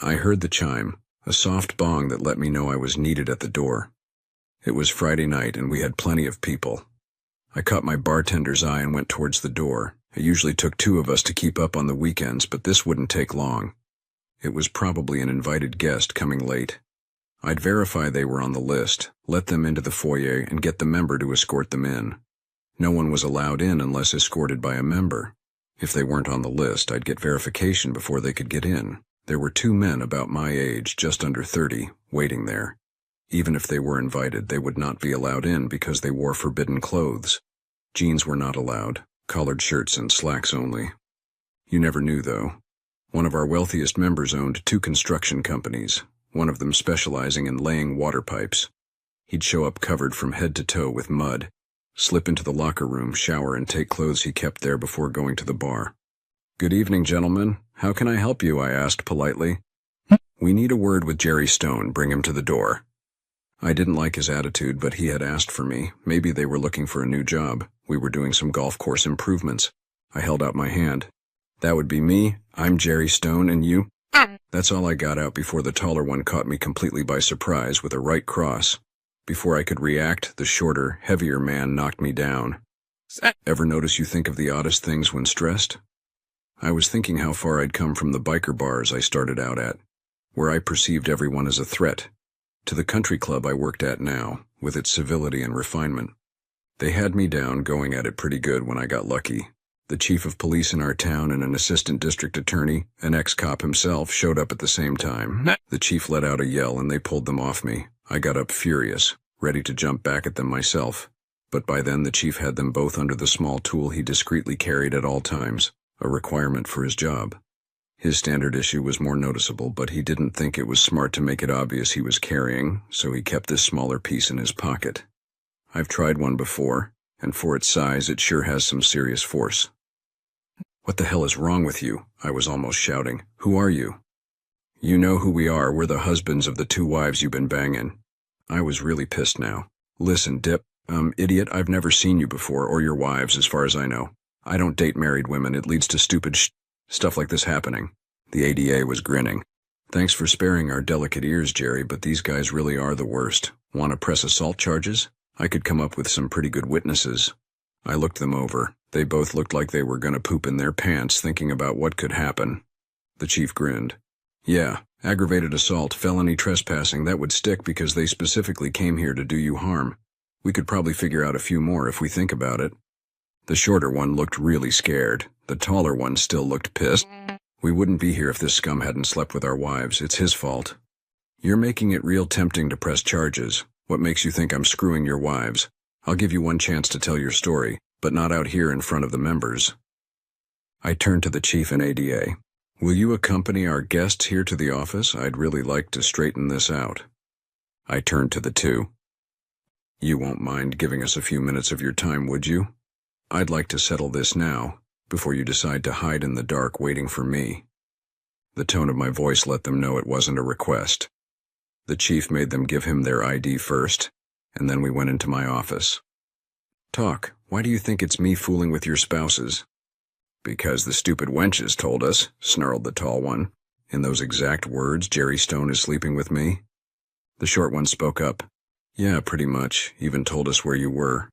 I heard the chime, a soft bong that let me know I was needed at the door. It was Friday night and we had plenty of people. I caught my bartender's eye and went towards the door. It usually took 2 of us to keep up on the weekends, but this wouldn't take long. It was probably an invited guest coming late. I'd verify they were on the list, let them into the foyer, and get the member to escort them in. No one was allowed in unless escorted by a member. If they weren't on the list, I'd get verification before they could get in. There were 2 men about my age, just under 30, waiting there. Even if they were invited, they would not be allowed in because they wore forbidden clothes. Jeans were not allowed, collared shirts and slacks only. You never knew, though. One of our wealthiest members owned 2 construction companies, one of them specializing in laying water pipes. He'd show up covered from head to toe with mud, slip into the locker room, shower, and take clothes he kept there before going to the bar. "Good evening, gentlemen. How can I help you?" I asked politely. "We need a word with Jerry Stone. Bring him to the door." I didn't like his attitude, but he had asked for me. Maybe they were looking for a new job. We were doing some golf course improvements. I held out my hand. "That would be me. I'm Jerry Stone, and you?" That's all I got out before the taller one caught me completely by surprise with a right cross. Before I could react, the shorter, heavier man knocked me down. Ever notice you think of the oddest things when stressed? I was thinking how far I'd come from the biker bars I started out at, where I perceived everyone as a threat, to the country club I worked at now, with its civility and refinement. They had me down, going at it pretty good when I got lucky. The chief of police in our town and an assistant district attorney, an ex-cop himself, showed up at the same time. The chief let out a yell and they pulled them off me. I got up furious, ready to jump back at them myself. But by then the chief had them both under the small tool he discreetly carried at all times, a requirement for his job. His standard issue was more noticeable, but he didn't think it was smart to make it obvious he was carrying, so he kept this smaller piece in his pocket. I've tried one before, and for its size it sure has some serious force. "What the hell is wrong with you?" I was almost shouting. "Who are you?" "You know who we are. We're the husbands of the 2 wives you've been banging." I was really pissed now. "Listen, Dip, idiot, I've never seen you before, or your wives, as far as I know. I don't date married women. It leads to stupid stuff like this happening." The ADA was grinning. "Thanks for sparing our delicate ears, Jerry, but these guys really are the worst. Want to press assault charges? I could come up with some pretty good witnesses." I looked them over. They both looked like they were going to poop in their pants thinking about what could happen. The chief grinned. "Yeah, aggravated assault, felony trespassing, that would stick because they specifically came here to do you harm. We could probably figure out a few more if we think about it." The shorter one looked really scared. The taller one still looked pissed. "We wouldn't be here if this scum hadn't slept with our wives. It's his fault." "You're making it real tempting to press charges. What makes you think I'm screwing your wives? I'll give you one chance to tell your story, but not out here in front of the members." I turned to the chief and ADA. "Will you accompany our guests here to the office? I'd really like to straighten this out." I turned to the 2. "You won't mind giving us a few minutes of your time, would you? I'd like to settle this now, before you decide to hide in the dark waiting for me." The tone of my voice let them know it wasn't a request. The chief made them give him their ID first, and then we went into my office. "Talk. Why do you think it's me fooling with your spouses?" "Because the stupid wenches told us," snarled the tall one. "In those exact words, Jerry Stone is sleeping with me?" The short one spoke up. "Yeah, pretty much. Even told us where you were."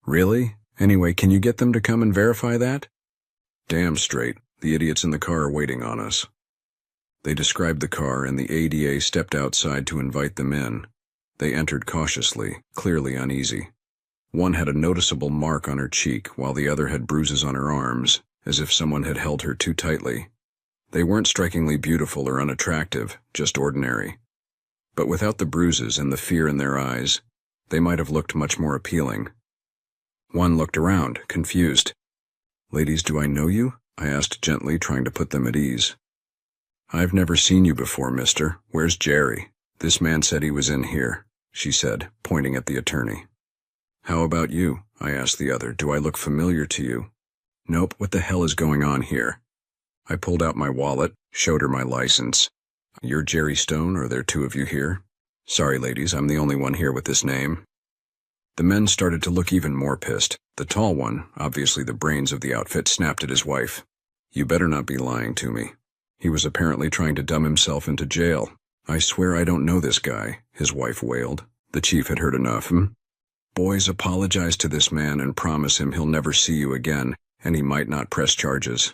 "Really? Anyway, can you get them to come and verify that?" "Damn straight. The idiots in the car are waiting on us." They described the car, and the ADA stepped outside to invite them in. They entered cautiously, clearly uneasy. One had a noticeable mark on her cheek, while the other had bruises on her arms, as if someone had held her too tightly. They weren't strikingly beautiful or unattractive, just ordinary. But without the bruises and the fear in their eyes, they might have looked much more appealing. One looked around, confused. "Ladies, do I know you?" I asked gently, trying to put them at ease. "I've never seen you before, mister. Where's Jerry?" "This man said he was in here," she said, pointing at the attorney. "How about you?" I asked the other. "Do I look familiar to you?" "Nope, what the hell is going on here?" I pulled out my wallet, showed her my license. "You're Jerry Stone, or there are 2 of you here?" "Sorry, ladies, I'm the only one here with this name." The men started to look even more pissed. The tall one, obviously the brains of the outfit, snapped at his wife. "You better not be lying to me." He was apparently trying to dumb himself into jail. "I swear I don't know this guy," his wife wailed. The chief had heard enough. "Boys, apologize to this man and promise him he'll never see you again, and he might not press charges.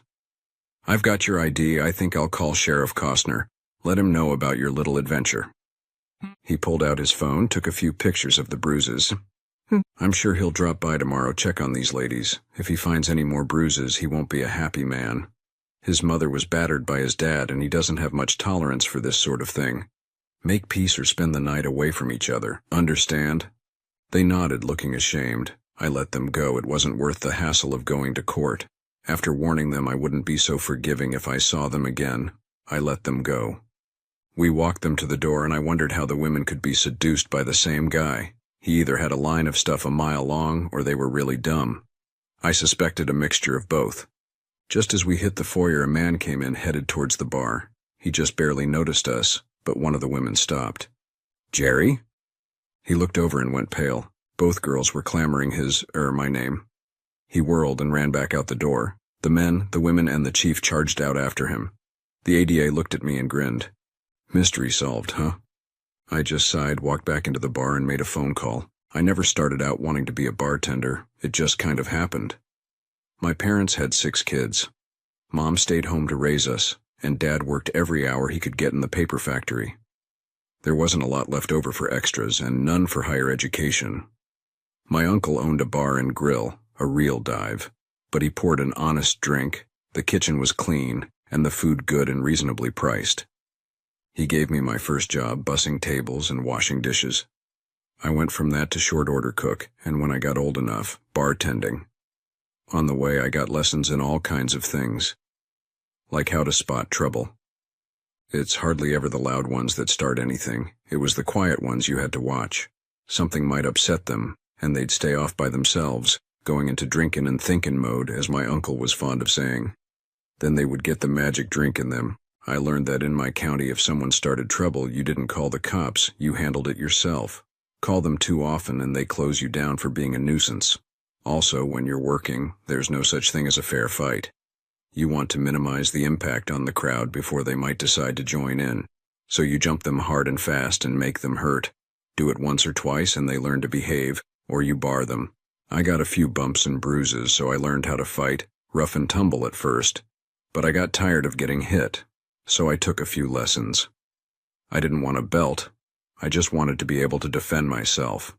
I've got your ID. I think I'll call Sheriff Costner. Let him know about your little adventure." He pulled out his phone, took a few pictures of the bruises. "I'm sure he'll drop by tomorrow, check on these ladies. If he finds any more bruises, he won't be a happy man. His mother was battered by his dad, and he doesn't have much tolerance for this sort of thing. Make peace or spend the night away from each other. Understand?" They nodded, looking ashamed. I let them go. It wasn't worth the hassle of going to court. After warning them I wouldn't be so forgiving if I saw them again, I let them go. We walked them to the door, and I wondered how the women could be seduced by the same guy. He either had a line of stuff a mile long, or they were really dumb. I suspected a mixture of both. Just as we hit the foyer, a man came in, headed towards the bar. He just barely noticed us, but one of the women stopped. "Jerry?" He looked over and went pale. Both girls were clamoring my name. He whirled and ran back out the door. The men, the women, and the chief charged out after him. The ADA looked at me and grinned. "Mystery solved, huh?" I just sighed, walked back into the bar, and made a phone call. I never started out wanting to be a bartender. It just kind of happened. My parents had 6 kids. Mom stayed home to raise us, and Dad worked every hour he could get in the paper factory. There wasn't a lot left over for extras, and none for higher education. My uncle owned a bar and grill, a real dive, but he poured an honest drink, the kitchen was clean, and the food good and reasonably priced. He gave me my first job, bussing tables and washing dishes. I went from that to short order cook, and when I got old enough, bartending. On the way, I got lessons in all kinds of things, like how to spot trouble. It's hardly ever the loud ones that start anything. It was the quiet ones you had to watch. Something might upset them, and they'd stay off by themselves, going into drinkin' and thinkin' mode, as my uncle was fond of saying. Then they would get the magic drink in them. I learned that in my county, if someone started trouble, you didn't call the cops, you handled it yourself. Call them too often and they close you down for being a nuisance. Also, when you're working, there's no such thing as a fair fight. You want to minimize the impact on the crowd before they might decide to join in, so you jump them hard and fast and make them hurt. Do it once or twice and they learn to behave, or you bar them. I got a few bumps and bruises, so I learned how to fight, rough and tumble at first. But I got tired of getting hit, so I took a few lessons. I didn't want a belt. I just wanted to be able to defend myself.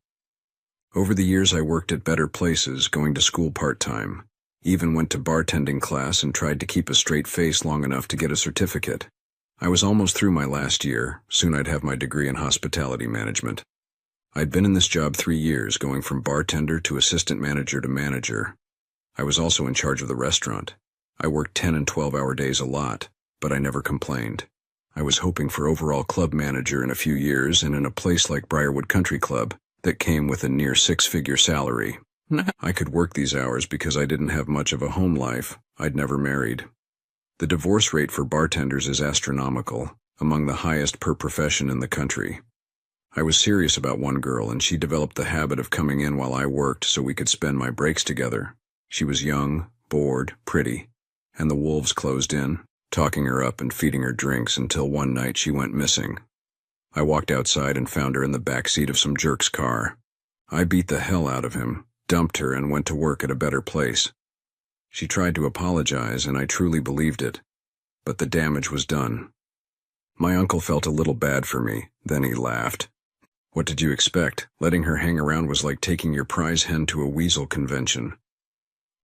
Over the years I worked at better places, going to school part-time. Even went to bartending class and tried to keep a straight face long enough to get a certificate. I was almost through my last year. Soon I'd have my degree in hospitality management. I'd been in this job 3 years, going from bartender to assistant manager to manager. I was also in charge of the restaurant. I worked 10 and 12-hour days a lot, but I never complained. I was hoping for overall club manager in a few years, and in a place like Briarwood Country Club that came with a near 6-figure salary. I could work these hours because I didn't have much of a home life. I'd never married. The divorce rate for bartenders is astronomical, among the highest per profession in the country. I was serious about one girl, and she developed the habit of coming in while I worked so we could spend my breaks together. She was young, bored, pretty, and the wolves closed in, talking her up and feeding her drinks until one night she went missing. I walked outside and found her in the back seat of some jerk's car. I beat the hell out of him, dumped her, and went to work at a better place. She tried to apologize, and I truly believed it, but the damage was done. My uncle felt a little bad for me, then he laughed. What did you expect? Letting her hang around was like taking your prize hen to a weasel convention.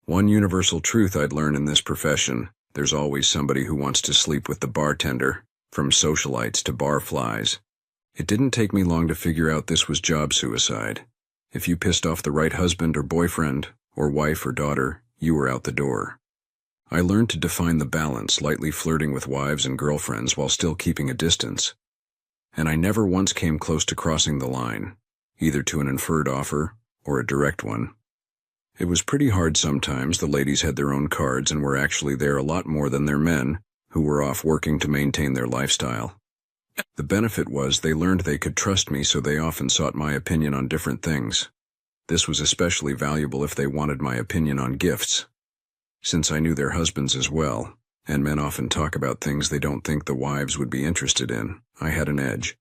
One universal truth I'd learned in this profession: there's always somebody who wants to sleep with the bartender, from socialites to barflies. It didn't take me long to figure out this was job suicide. If you pissed off the right husband or boyfriend, or wife or daughter, you were out the door. I learned to define the balance, lightly flirting with wives and girlfriends while still keeping a distance. And I never once came close to crossing the line, either to an inferred offer or a direct one. It was pretty hard sometimes. The ladies had their own cards and were actually there a lot more than their men, who were off working to maintain their lifestyle. The benefit was they learned they could trust me, so they often sought my opinion on different things. This was especially valuable if they wanted my opinion on gifts. Since I knew their husbands as well, And men often talk about things they don't think the wives would be interested in. I had an edge.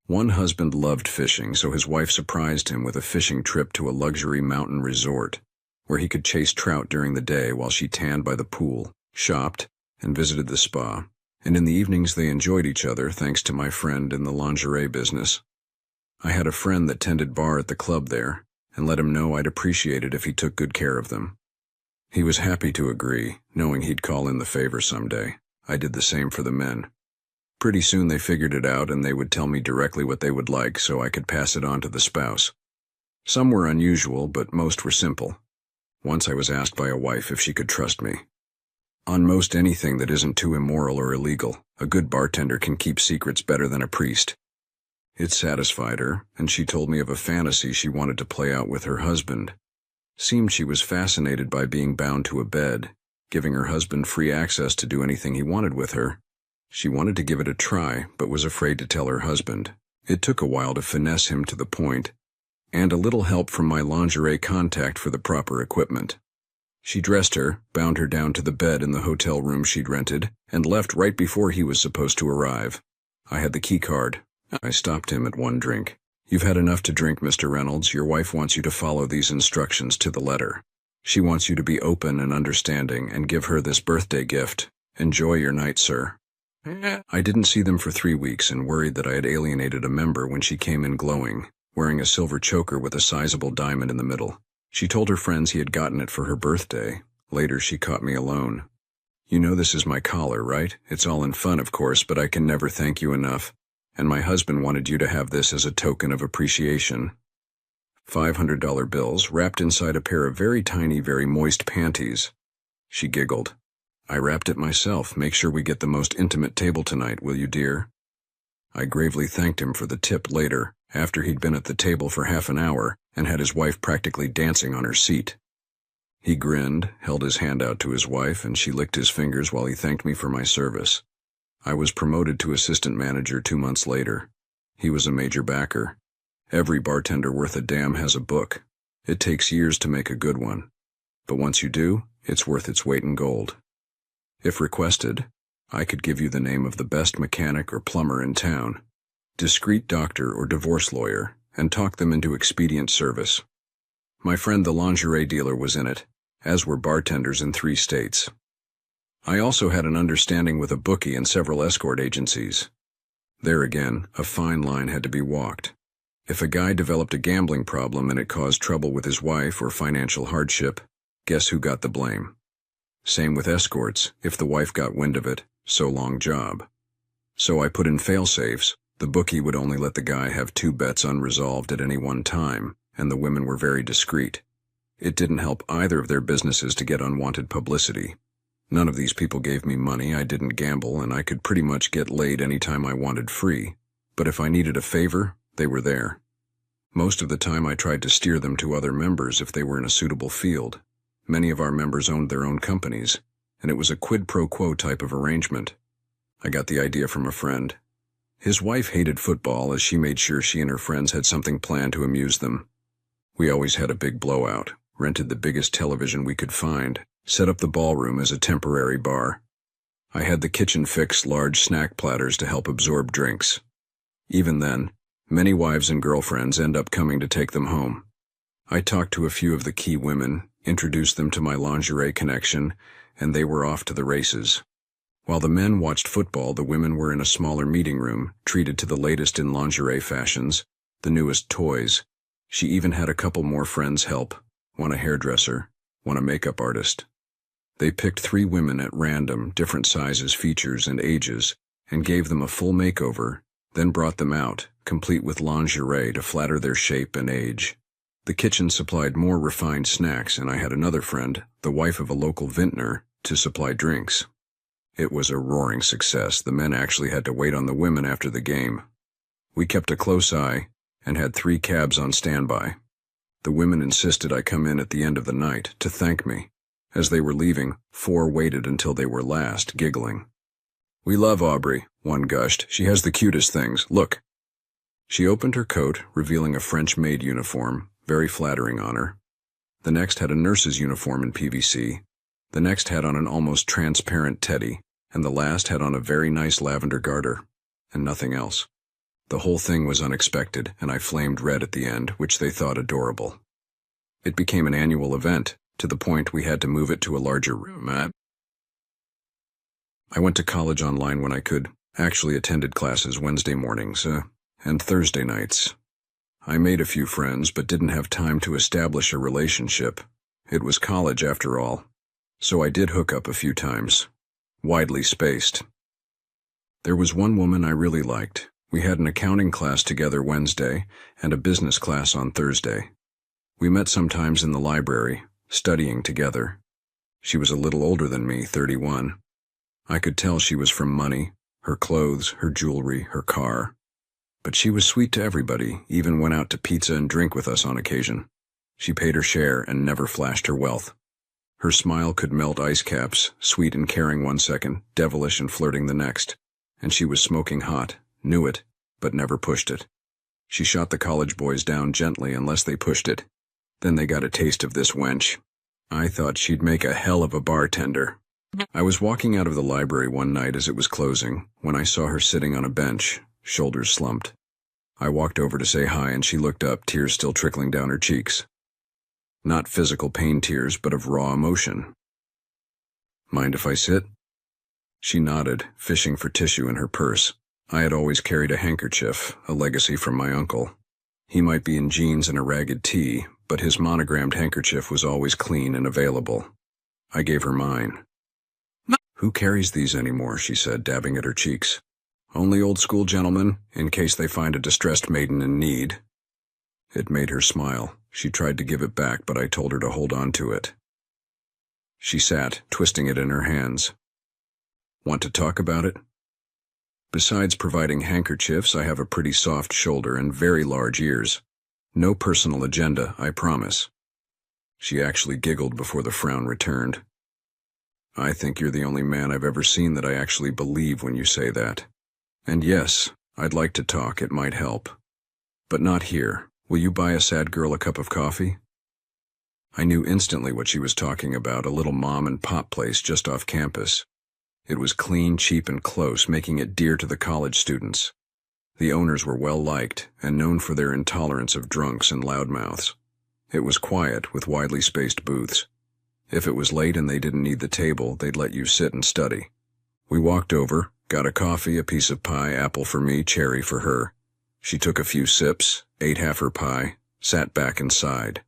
One husband loved fishing, so his wife surprised him with a fishing trip to a luxury mountain resort, where he could chase trout during the day while she tanned by the pool, shopped, and visited the spa. And in the evenings they enjoyed each other thanks to my friend in the lingerie business. I had a friend that tended bar at the club there, and let him know I'd appreciate it if he took good care of them. He was happy to agree, knowing he'd call in the favor someday. I did the same for the men. Pretty soon they figured it out and they would tell me directly what they would like so I could pass it on to the spouse. Some were unusual, but most were simple. Once I was asked by a wife if she could trust me. On most anything that isn't too immoral or illegal, a good bartender can keep secrets better than a priest. It satisfied her, and she told me of a fantasy she wanted to play out with her husband. Seemed she was fascinated by being bound to a bed, giving her husband free access to do anything he wanted with her. She wanted to give it a try, but was afraid to tell her husband. It took a while to finesse him to the point, and a little help from my lingerie contact for the proper equipment. She dressed her, bound her down to the bed in the hotel room she'd rented, and left right before he was supposed to arrive. I had the key card. I stopped him at one drink. "You've had enough to drink, Mr. Reynolds. Your wife wants you to follow these instructions to the letter. She wants you to be open and understanding and give her this birthday gift. Enjoy your night, sir." I didn't see them for 3 weeks and worried that I had alienated a member when she came in glowing, wearing a silver choker with a sizable diamond in the middle. She told her friends he had gotten it for her birthday. Later she caught me alone. "You know this is my collar, right? It's all in fun, of course, but I can never thank you enough. And my husband wanted you to have this as a token of appreciation." $500 bills wrapped inside a pair of very tiny, very moist panties. She giggled. "I wrapped it myself. Make sure we get the most intimate table tonight, will you, dear?" I gravely thanked him for the tip later, after he'd been at the table for half an hour and had his wife practically dancing on her seat. He grinned, held his hand out to his wife, and she licked his fingers while he thanked me for my service. I was promoted to assistant manager 2 months later. He was a major backer. Every bartender worth a damn has a book. It takes years to make a good one. But once you do, it's worth its weight in gold. If requested, I could give you the name of the best mechanic or plumber in town, discreet doctor or divorce lawyer, and talk them into expedient service. My friend the lingerie dealer was in it, as were bartenders in 3 states. I also had an understanding with a bookie and several escort agencies. There again, a fine line had to be walked. If a guy developed a gambling problem and it caused trouble with his wife or financial hardship, guess who got the blame? Same with escorts. If the wife got wind of it, so long job. So I put in fail-safes. The bookie would only let the guy have 2 bets unresolved at any one time, and the women were very discreet. It didn't help either of their businesses to get unwanted publicity. None of these people gave me money, I didn't gamble, and I could pretty much get laid any time I wanted free. But if I needed a favor, they were there. Most of the time I tried to steer them to other members if they were in a suitable field. Many of our members owned their own companies, and it was a quid pro quo type of arrangement. I got the idea from a friend. His wife hated football as she made sure she and her friends had something planned to amuse them. We always had a big blowout, rented the biggest television we could find, set up the ballroom as a temporary bar. I had the kitchen fix large snack platters to help absorb drinks. Even then, many wives and girlfriends end up coming to take them home. I talked to a few of the key women, introduced them to my lingerie connection, and they were off to the races. While the men watched football, the women were in a smaller meeting room, treated to the latest in lingerie fashions, the newest toys. She even had a couple more friends help, one a hairdresser, one a makeup artist. They picked 3 women at random, different sizes, features, and ages, and gave them a full makeover, then brought them out, complete with lingerie to flatter their shape and age. The kitchen supplied more refined snacks, and I had another friend, the wife of a local vintner, to supply drinks. It was a roaring success. The men actually had to wait on the women after the game. We kept a close eye and had 3 cabs on standby. The women insisted I come in at the end of the night to thank me. As they were leaving, 4 waited until they were last, giggling. "We love Aubrey," one gushed. "She has the cutest things. Look." She opened her coat, revealing a French maid uniform, very flattering on her. The next had a nurse's uniform in PVC. The next had on an almost transparent teddy, and the last had on a very nice lavender garter, and nothing else. The whole thing was unexpected, and I flamed red at the end, which they thought adorable. It became an annual event, to the point we had to move it to a larger room. I went to college online when I could, actually attended classes Wednesday mornings, and Thursday nights. I made a few friends, but didn't have time to establish a relationship. It was college after all. So I did hook up a few times. Widely spaced. There was one woman I really liked. We had an accounting class together Wednesday and a business class on Thursday. We met sometimes in the library, studying together. She was a little older than me, 31. I could tell she was from money, her clothes, her jewelry, her car. But she was sweet to everybody, even went out to pizza and drink with us on occasion. She paid her share and never flashed her wealth. Her smile could melt ice caps, sweet and caring one second, devilish and flirting the next. And she was smoking hot, knew it, but never pushed it. She shot the college boys down gently unless they pushed it. Then they got a taste of this wench. I thought she'd make a hell of a bartender. I was walking out of the library one night as it was closing, when I saw her sitting on a bench, shoulders slumped. I walked over to say hi and she looked up, tears still trickling down her cheeks. Not physical pain tears, but of raw emotion. Mind if I sit? She nodded, fishing for tissue in her purse. I had always carried a handkerchief, a legacy from my uncle. He might be in jeans and a ragged tee, but his monogrammed handkerchief was always clean and available. I gave her mine. Who carries these anymore, she said, dabbing at her cheeks. Only old-school gentlemen, in case they find a distressed maiden in need. It made her smile. She tried to give it back, but I told her to hold on to it. She sat, twisting it in her hands. Want to talk about it? Besides providing handkerchiefs, I have a pretty soft shoulder and very large ears. No personal agenda, I promise. She actually giggled before the frown returned. I think you're the only man I've ever seen that I actually believe when you say that. And yes, I'd like to talk, it might help. But not here. Will you buy a sad girl a cup of coffee? I knew instantly what she was talking about, a little mom-and-pop place just off campus. It was clean, cheap, and close, making it dear to the college students. The owners were well-liked and known for their intolerance of drunks and loudmouths. It was quiet, with widely spaced booths. If it was late and they didn't need the table, they'd let you sit and study. We walked over, got a coffee, a piece of pie, apple for me, cherry for her. She took a few sips, ate half her pie, sat back and sighed.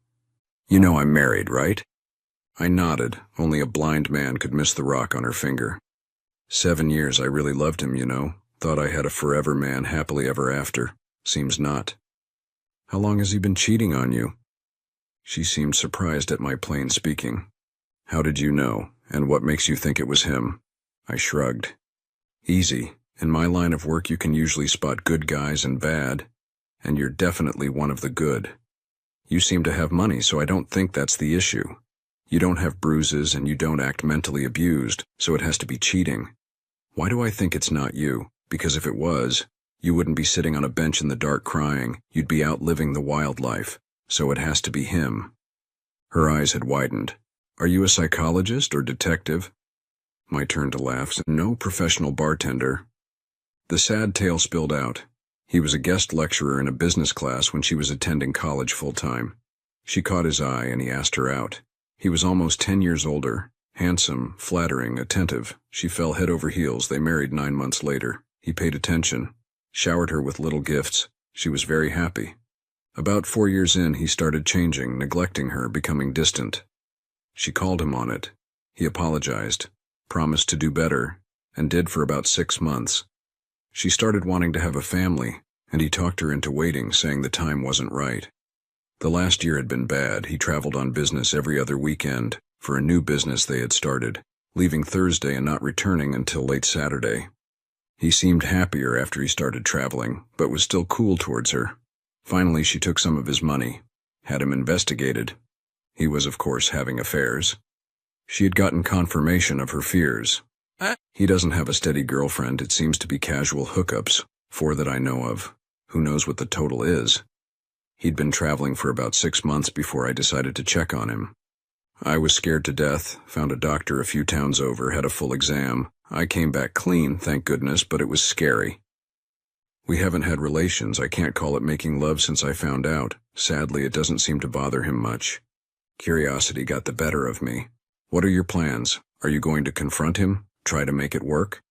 You know I'm married, right? I nodded. Only a blind man could miss the rock on her finger. 7 years I really loved him, you know. Thought I had a forever man, happily ever after. Seems not. How long has he been cheating on you? She seemed surprised at my plain speaking. How did you know, and what makes you think it was him? I shrugged. Easy. In my line of work you can usually spot good guys and bad, and you're definitely one of the good. You seem to have money, so I don't think that's the issue. You don't have bruises and you don't act mentally abused, so it has to be cheating. Why do I think it's not you? Because if it was, you wouldn't be sitting on a bench in the dark crying, you'd be out living the wildlife, so it has to be him. Her eyes had widened. Are you a psychologist or detective? My turn to laugh. No, professional bartender. The sad tale spilled out. He was a guest lecturer in a business class when she was attending college full-time. She caught his eye and he asked her out. He was almost 10 years older, handsome, flattering, attentive. She fell head over heels. They married 9 months later. He paid attention, showered her with little gifts. She was very happy. About 4 years in, he started changing, neglecting her, becoming distant. She called him on it. He apologized, promised to do better, and did for about 6 months. She started wanting to have a family, and he talked her into waiting, saying the time wasn't right. The last year had been bad. He traveled on business every other weekend for a new business they had started, leaving Thursday and not returning until late Saturday. He seemed happier after he started traveling, but was still cool towards her. Finally, she took some of his money, had him investigated. He was, of course, having affairs. She had gotten confirmation of her fears. He doesn't have a steady girlfriend. It seems to be casual hookups, 4 that I know of. Who knows what the total is? He'd been traveling for about 6 months before I decided to check on him. I was scared to death, found a doctor a few towns over, had a full exam. I came back clean, thank goodness, but it was scary. We haven't had relations. I can't call it making love since I found out. Sadly, it doesn't seem to bother him much. Curiosity got the better of me. What are your plans? Are you going to confront him? Try to make it work?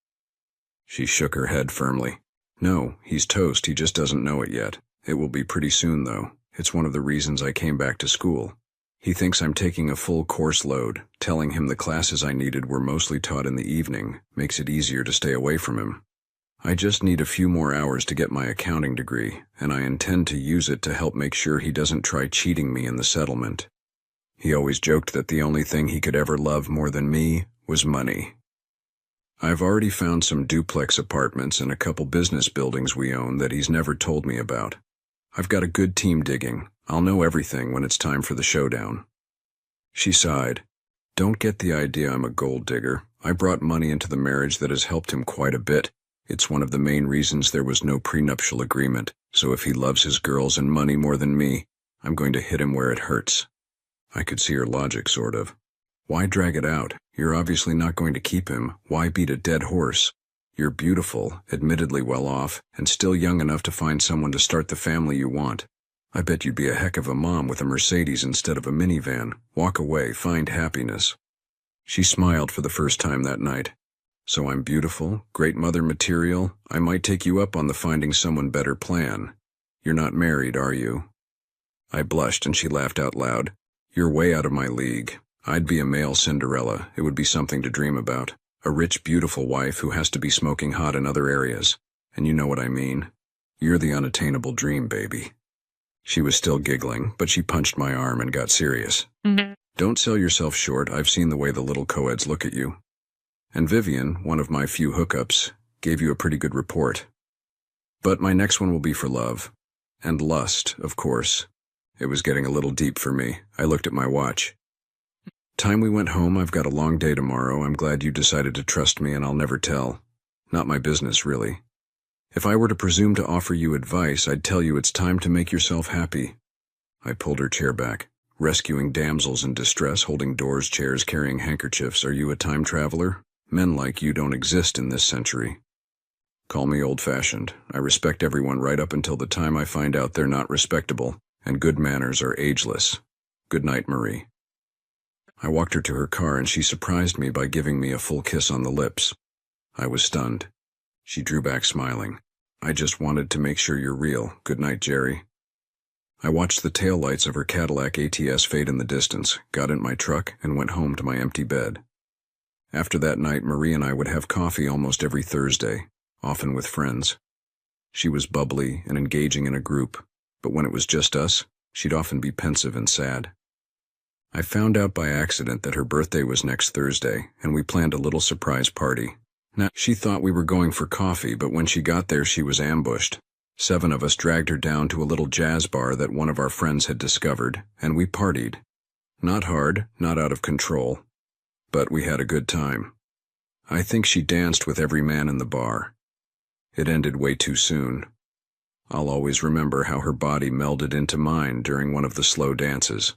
She shook her head firmly. No, he's toast. He just doesn't know it yet. It will be pretty soon, though. It's one of the reasons I came back to school. He thinks I'm taking a full course load. Telling him the classes I needed were mostly taught in the evening makes it easier to stay away from him. I just need a few more hours to get my accounting degree, and I intend to use it to help make sure he doesn't try cheating me in the settlement. He always joked that the only thing he could ever love more than me was money. I've already found some duplex apartments and a couple business buildings we own that he's never told me about. I've got a good team digging. I'll know everything when it's time for the showdown. She sighed. Don't get the idea I'm a gold digger. I brought money into the marriage that has helped him quite a bit. It's one of the main reasons there was no prenuptial agreement, so if he loves his girls and money more than me, I'm going to hit him where it hurts. I could see her logic, sort of. Why drag it out? You're obviously not going to keep him. Why beat a dead horse? You're beautiful, admittedly well off, and still young enough to find someone to start the family you want. I bet you'd be a heck of a mom with a Mercedes instead of a minivan. Walk away, find happiness. She smiled for the first time that night. So I'm beautiful, great mother material. I might take you up on the finding someone better plan. You're not married, are you? I blushed and she laughed out loud. You're way out of my league. I'd be a male Cinderella. It would be something to dream about. A rich, beautiful wife who has to be smoking hot in other areas. And you know what I mean. You're the unattainable dream, baby. She was still giggling, but she punched my arm and got serious. Don't sell yourself short. I've seen the way the little co-eds look at you. And Vivian, one of my few hookups, gave you a pretty good report. But my next one will be for love. And lust, of course. It was getting a little deep for me. I looked at my watch. Time we went home. I've got a long day tomorrow. I'm glad you decided to trust me and I'll never tell. Not my business, really. If I were to presume to offer you advice, I'd tell you it's time to make yourself happy. I pulled her chair back. Rescuing damsels in distress, holding doors, chairs, carrying handkerchiefs. Are you a time traveler? Men like you don't exist in this century. Call me old-fashioned. I respect everyone right up until the time I find out they're not respectable, and good manners are ageless. Good night, Marie. I walked her to her car and she surprised me by giving me a full kiss on the lips. I was stunned. She drew back smiling. I just wanted to make sure you're real. Good night, Jerry. I watched the taillights of her Cadillac ATS fade in the distance, got in my truck, and went home to my empty bed. After that night, Marie and I would have coffee almost every Thursday, often with friends. She was bubbly and engaging in a group, but when it was just us, she'd often be pensive and sad. I found out by accident that her birthday was next Thursday, and we planned a little surprise party. Now, she thought we were going for coffee, but when she got there, she was ambushed. 7 of us dragged her down to a little jazz bar that one of our friends had discovered, and we partied. Not hard, not out of control, but we had a good time. I think she danced with every man in the bar. It ended way too soon. I'll always remember how her body melded into mine during one of the slow dances.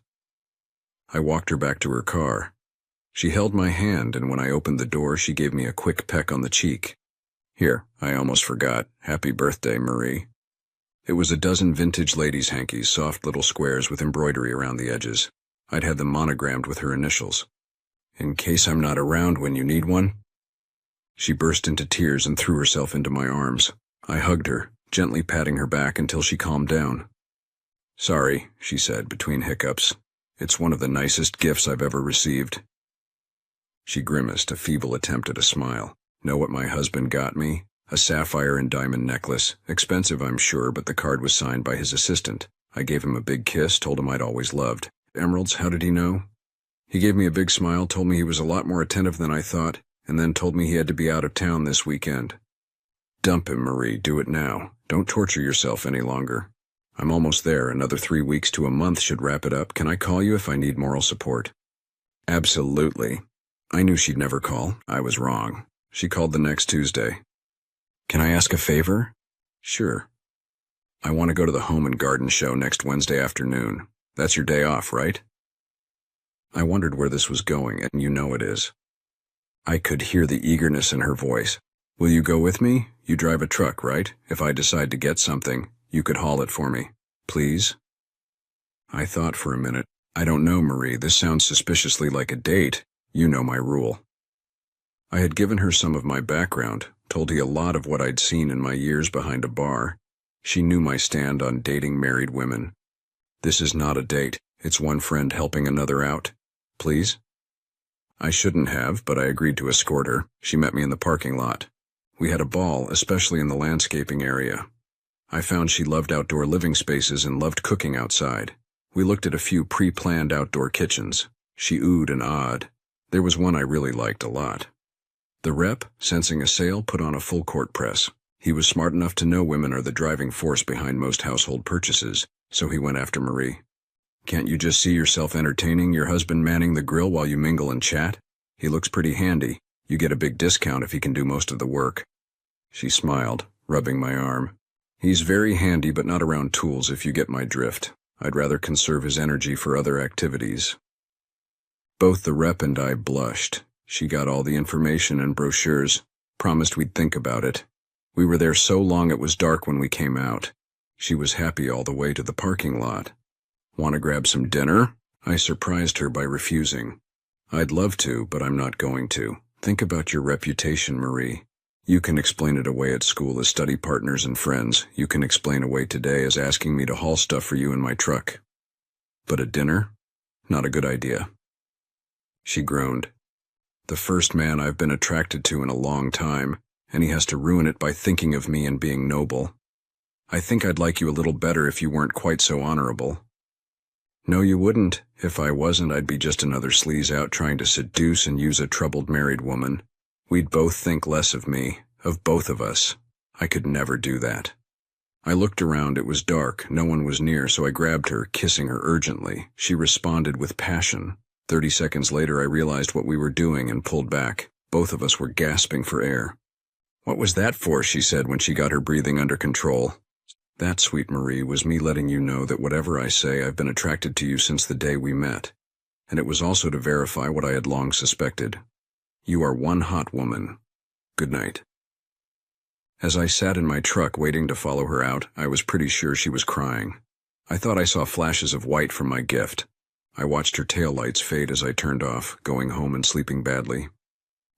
I walked her back to her car. She held my hand, and when I opened the door, she gave me a quick peck on the cheek. Here, I almost forgot. Happy birthday, Marie. It was a dozen vintage ladies' hankies, soft little squares with embroidery around the edges. I'd had them monogrammed with her initials. In case I'm not around when you need one. She burst into tears and threw herself into my arms. I hugged her, gently patting her back until she calmed down. Sorry, she said between hiccups. It's one of the nicest gifts I've ever received. She grimaced, a feeble attempt at a smile. Know what my husband got me? A sapphire and diamond necklace. Expensive, I'm sure, but the card was signed by his assistant. I gave him a big kiss, told him I'd always loved. Emeralds, how did he know? He gave me a big smile, told me he was a lot more attentive than I thought, and then told me he had to be out of town this weekend. Dump him, Marie. Do it now. Don't torture yourself any longer. I'm almost there. Another 3 weeks to a month should wrap it up. Can I call you if I need moral support? Absolutely. I knew she'd never call. I was wrong. She called the next Tuesday. Can I ask a favor? Sure. I want to go to the Home and Garden show next Wednesday afternoon. That's your day off, right? I wondered where this was going, and you know it is. I could hear the eagerness in her voice. Will you go with me? You drive a truck, right? If I decide to get something, you could haul it for me. Please? I thought for a minute. I don't know, Marie. This sounds suspiciously like a date. You know my rule. I had given her some of my background, told her a lot of what I'd seen in my years behind a bar. She knew my stand on dating married women. This is not a date. It's one friend helping another out. Please? I shouldn't have, but I agreed to escort her. She met me in the parking lot. We had a ball, especially in the landscaping area. I found she loved outdoor living spaces and loved cooking outside. We looked at a few pre-planned outdoor kitchens. She oohed and awed. There was one I really liked a lot. The rep, sensing a sale, put on a full-court press. He was smart enough to know women are the driving force behind most household purchases, so he went after Marie. Can't you just see yourself entertaining your husband manning the grill while you mingle and chat? He looks pretty handy. You get a big discount if he can do most of the work. She smiled, rubbing my arm. He's very handy but not around tools if you get my drift. I'd rather conserve his energy for other activities. Both the rep and I blushed. She got all the information and brochures, promised we'd think about it. We were there so long it was dark when we came out. She was happy all the way to the parking lot. Want to grab some dinner? I surprised her by refusing. I'd love to, but I'm not going to. Think about your reputation, Marie. You can explain it away at school as study partners and friends. You can explain away today as asking me to haul stuff for you in my truck. But at dinner? Not a good idea. She groaned. The first man I've been attracted to in a long time, and he has to ruin it by thinking of me and being noble. I think I'd like you a little better if you weren't quite so honorable. No, you wouldn't. If I wasn't, I'd be just another sleaze out trying to seduce and use a troubled married woman. We'd both think less of me, of both of us. I could never do that. I looked around. It was dark. No one was near, so I grabbed her, kissing her urgently. She responded with passion. 30 seconds later, I realized what we were doing and pulled back. Both of us were gasping for air. What was that for? She said when she got her breathing under control. That, sweet Marie, was me letting you know that whatever I say, I've been attracted to you since the day we met. And it was also to verify what I had long suspected. You are one hot woman. Good night. As I sat in my truck waiting to follow her out, I was pretty sure she was crying. I thought I saw flashes of white from my gift. I watched her taillights fade as I turned off, going home and sleeping badly.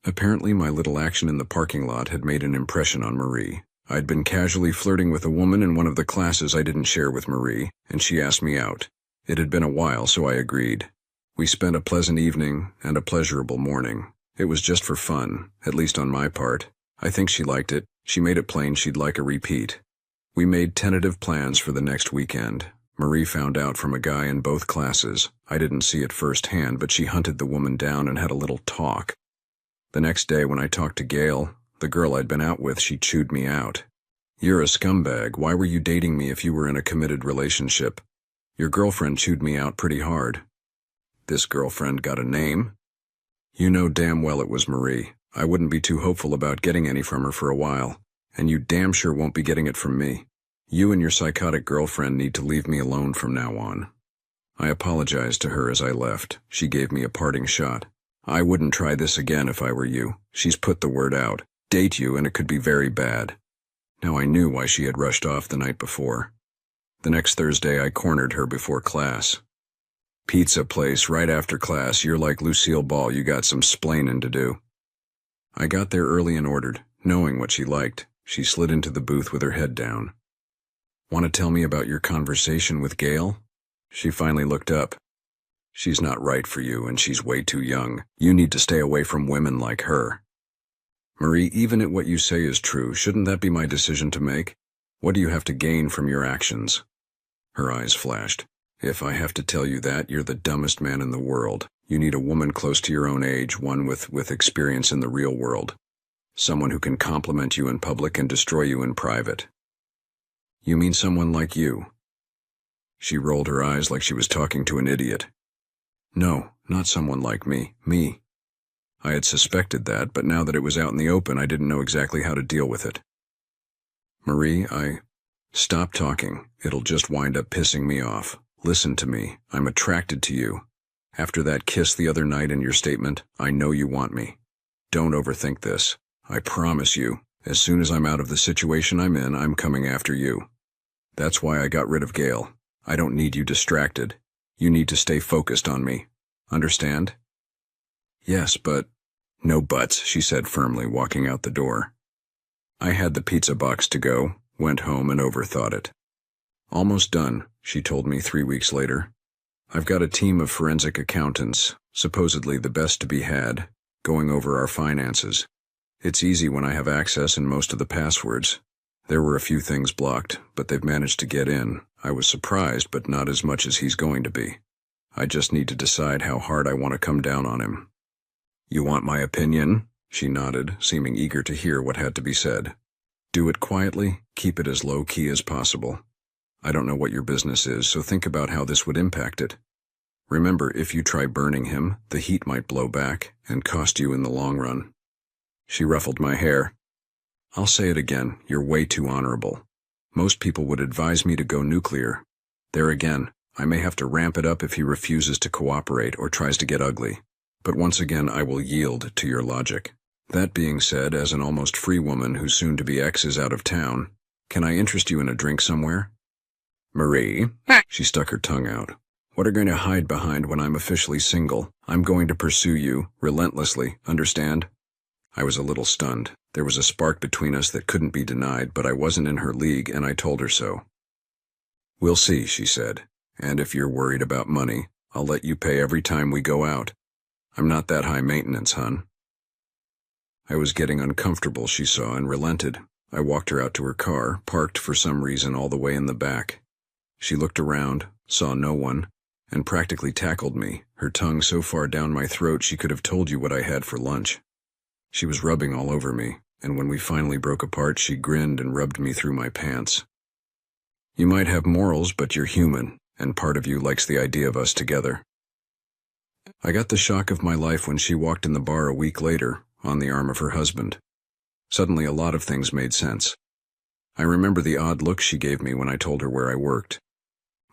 Apparently my little action in the parking lot had made an impression on Marie. I'd been casually flirting with a woman in one of the classes I didn't share with Marie, and she asked me out. It had been a while, so I agreed. We spent a pleasant evening and a pleasurable morning. It was just for fun, at least on my part. I think she liked it. She made it plain she'd like a repeat. We made tentative plans for the next weekend. Marie found out from a guy in both classes. I didn't see it firsthand, but she hunted the woman down and had a little talk. The next day when I talked to Gail, the girl I'd been out with, she chewed me out. You're a scumbag. Why were you dating me if you were in a committed relationship? Your girlfriend chewed me out pretty hard. This girlfriend got a name? You know damn well it was Marie. I wouldn't be too hopeful about getting any from her for a while, and you damn sure won't be getting it from me. You and your psychotic girlfriend need to leave me alone from now on. I apologized to her as I left. She gave me a parting shot. I wouldn't try this again if I were you. She's put the word out. Date you, and it could be very bad. Now I knew why she had rushed off the night before. The next Thursday I cornered her before class. Pizza place right after class. You're like Lucille Ball. You got some splaining to do. I got there early and ordered, knowing what she liked. She slid into the booth with her head down. Want to tell me about your conversation with Gail? She finally looked up. She's not right for you, and she's way too young. You need to stay away from women like her. Marie, even if what you say is true, shouldn't that be my decision to make? What do you have to gain from your actions? Her eyes flashed. If I have to tell you that, you're the dumbest man in the world. You need a woman close to your own age, one with experience in the real world. Someone who can compliment you in public and destroy you in private. You mean someone like you? She rolled her eyes like she was talking to an idiot. No, not someone like me. Me. I had suspected that, but now that it was out in the open, I didn't know exactly how to deal with it. Marie, Stop talking. It'll just wind up pissing me off. Listen to me. I'm attracted to you. After that kiss the other night and your statement, I know you want me. Don't overthink this. I promise you, as soon as I'm out of the situation I'm in, I'm coming after you. That's why I got rid of Gail. I don't need you distracted. You need to stay focused on me. Understand? Yes, but... No buts, she said firmly, walking out the door. I had the pizza box to go, went home and overthought it. Almost done, she told me 3 weeks later. I've got a team of forensic accountants, supposedly the best to be had, going over our finances. It's easy when I have access and most of the passwords. There were a few things blocked, but they've managed to get in. I was surprised, but not as much as he's going to be. I just need to decide how hard I want to come down on him. You want my opinion? She nodded, seeming eager to hear what had to be said. Do it quietly, keep it as low-key as possible. I don't know what your business is, so think about how this would impact it. Remember, if you try burning him, the heat might blow back and cost you in the long run. She ruffled my hair. I'll say it again, you're way too honorable. Most people would advise me to go nuclear. There again, I may have to ramp it up if he refuses to cooperate or tries to get ugly. But once again, I will yield to your logic. That being said, as an almost free woman whose soon-to-be ex is out of town, can I interest you in a drink somewhere? Marie, she stuck her tongue out. What are you going to hide behind when I'm officially single? I'm going to pursue you, relentlessly, understand? I was a little stunned. There was a spark between us that couldn't be denied, but I wasn't in her league, and I told her so. We'll see, she said. And if you're worried about money, I'll let you pay every time we go out. I'm not that high maintenance, hon. I was getting uncomfortable, she saw, and relented. I walked her out to her car, parked for some reason all the way in the back. She looked around, saw no one, and practically tackled me, her tongue so far down my throat she could have told you what I had for lunch. She was rubbing all over me, and when we finally broke apart, she grinned and rubbed me through my pants. You might have morals, but you're human, and part of you likes the idea of us together. I got the shock of my life when she walked in the bar a week later, on the arm of her husband. Suddenly a lot of things made sense. I remember the odd look she gave me when I told her where I worked.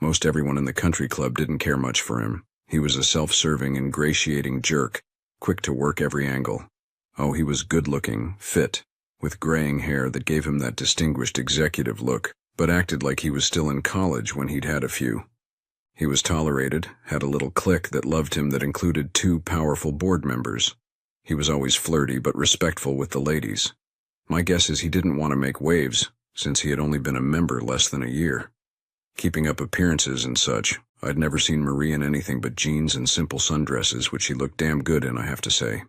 Most everyone in the country club didn't care much for him. He was a self-serving, ingratiating jerk, quick to work every angle. Oh, he was good-looking, fit, with graying hair that gave him that distinguished executive look, but acted like he was still in college when he'd had a few. He was tolerated, had a little clique that loved him that included 2 powerful board members. He was always flirty but respectful with the ladies. My guess is he didn't want to make waves, since he had only been a member less than a year. Keeping up appearances and such, I'd never seen Marie in anything but jeans and simple sundresses, which she looked damn good in, I have to say.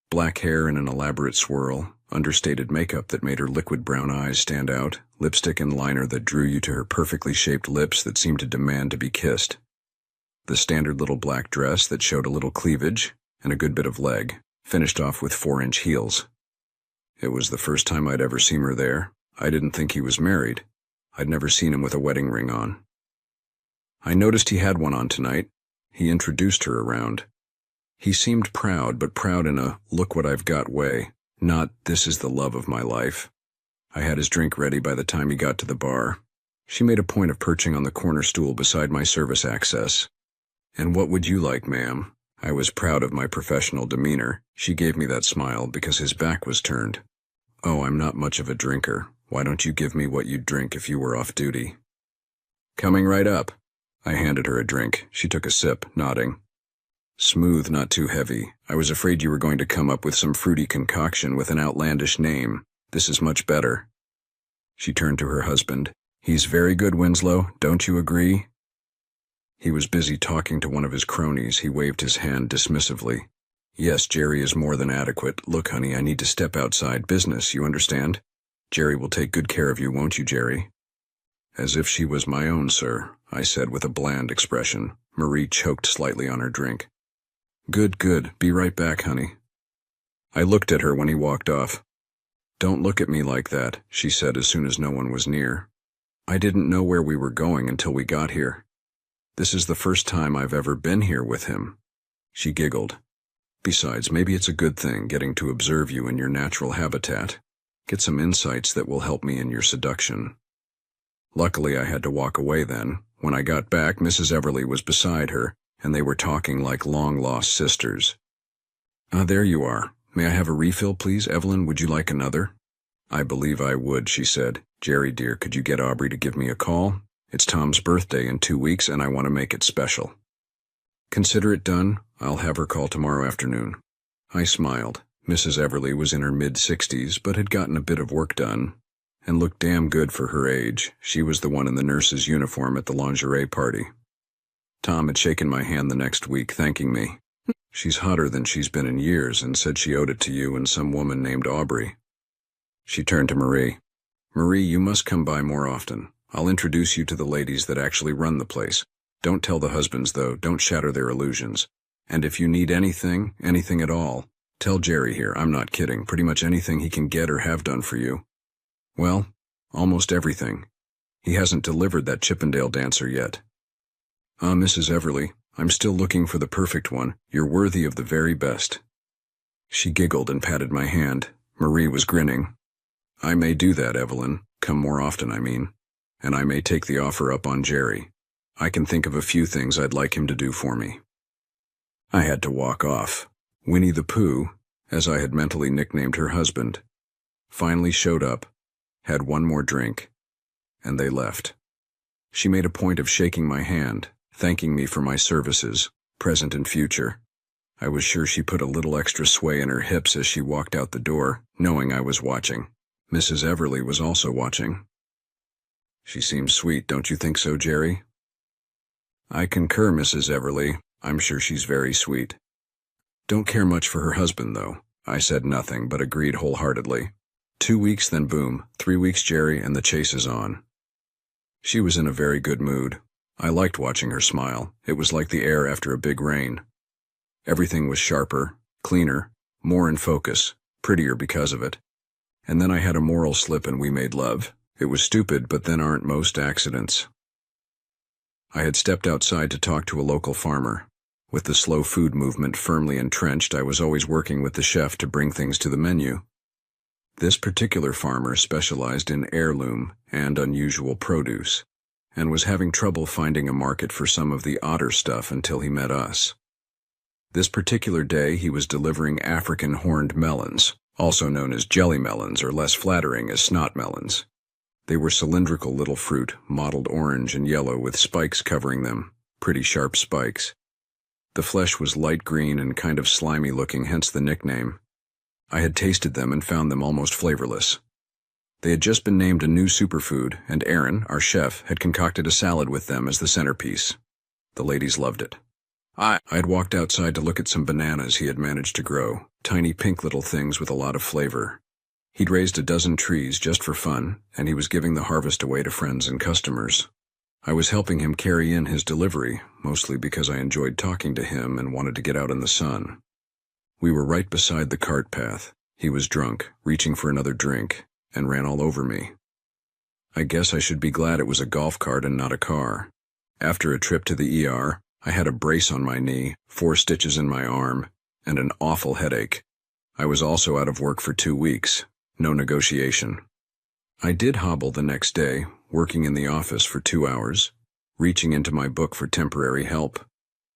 Black hair in an elaborate swirl, understated makeup that made her liquid brown eyes stand out, lipstick and liner that drew you to her perfectly shaped lips that seemed to demand to be kissed. The standard little black dress that showed a little cleavage and a good bit of leg, finished off with 4-inch heels. It was the first time I'd ever seen her there. I didn't think he was married. I'd never seen him with a wedding ring on. I noticed he had one on tonight. He introduced her around. He seemed proud, but proud in a look what I've got way, not this is the love of my life. I had his drink ready by the time he got to the bar. She made a point of perching on the corner stool beside my service access. And what would you like, ma'am? I was proud of my professional demeanor. She gave me that smile because his back was turned. Oh, I'm not much of a drinker. Why don't you give me what you'd drink if you were off duty? Coming right up. I handed her a drink. She took a sip, nodding. Smooth, not too heavy. I was afraid you were going to come up with some fruity concoction with an outlandish name. This is much better. She turned to her husband. He's very good, Winslow. Don't you agree? He was busy talking to one of his cronies. He waved his hand dismissively. Yes, Jerry is more than adequate. Look, honey, I need to step outside business, you understand? Jerry will take good care of you, won't you, Jerry? As if she was my own, sir, I said with a bland expression. Marie choked slightly on her drink. Good, good. Be right back, honey. I looked at her when he walked off. Don't look at me like that, she said as soon as no one was near. I didn't know where we were going until we got here. This is the first time I've ever been here with him. She giggled. Besides, maybe it's a good thing getting to observe you in your natural habitat. Get some insights that will help me in your seduction. Luckily, I had to walk away then. When I got back, Mrs. Everly was beside her, and they were talking like long-lost sisters. "Ah, there you are. May I have a refill, please? Evelyn, would you like another?" "I believe I would," she said. "Jerry, dear, could you get Aubrey to give me a call? It's Tom's birthday in 2 weeks, and I want to make it special." "Consider it done. I'll have her call tomorrow afternoon." I smiled. Mrs. Everly was in her mid-60s, but had gotten a bit of work done, and looked damn good for her age. She was the one in the nurse's uniform at the lingerie party. Tom had shaken my hand the next week, thanking me. "She's hotter than she's been in years, and said she owed it to you and some woman named Aubrey." She turned to Marie. "Marie, you must come by more often. I'll introduce you to the ladies that actually run the place. Don't tell the husbands, though. Don't shatter their illusions. And if you need anything at all, tell Jerry here. I'm not kidding. Pretty much anything he can get or have done for you. Well, almost everything. He hasn't delivered that Chippendale dancer yet." "Ah, Mrs. Everly, I'm still looking for the perfect one. You're worthy of the very best." She giggled and patted my hand. Marie was grinning. "I may do that, Evelyn. Come more often, I mean. And I may take the offer up on Jerry. I can think of a few things I'd like him to do for me." I had to walk off. Winnie the Pooh, as I had mentally nicknamed her husband, finally showed up, had one more drink, and they left. She made a point of shaking my hand, thanking me for my services, present and future. I was sure she put a little extra sway in her hips as she walked out the door, knowing I was watching. Mrs. Everly was also watching. "She seems sweet, don't you think so, Jerry?" "I concur, Mrs. Everly. I'm sure she's very sweet." "Don't care much for her husband, though." I said nothing, but agreed wholeheartedly. 2 weeks, then boom, 3 weeks, Jerry, and the chase is on. She was in a very good mood. I liked watching her smile. It was like the air after a big rain. Everything was sharper, cleaner, more in focus, prettier because of it. And then I had a moral slip and we made love. It was stupid, but then aren't most accidents? I had stepped outside to talk to a local farmer. With the slow food movement firmly entrenched, I was always working with the chef to bring things to the menu. This particular farmer specialized in heirloom and unusual produce, and was having trouble finding a market for some of the odder stuff until he met us. This particular day he was delivering African horned melons, also known as jelly melons or less flattering as snot melons. They were cylindrical little fruit, mottled orange and yellow with spikes covering them, pretty sharp spikes. The flesh was light green and kind of slimy looking, hence the nickname. I had tasted them and found them almost flavorless. They had just been named a new superfood, and Aaron, our chef, had concocted a salad with them as the centerpiece. The ladies loved it. I had walked outside to look at some bananas he had managed to grow, tiny pink little things with a lot of flavor. He'd raised a dozen trees just for fun, and he was giving the harvest away to friends and customers. I was helping him carry in his delivery, mostly because I enjoyed talking to him and wanted to get out in the sun. We were right beside the cart path. He was drunk, reaching for another drink, and ran all over me. I guess I should be glad it was a golf cart and not a car. After a trip to the ER, I had a brace on my knee, 4 stitches in my arm, and an awful headache. I was also out of work for 2 weeks. No negotiation. I did hobble the next day, working in the office for 2 hours, reaching into my book for temporary help,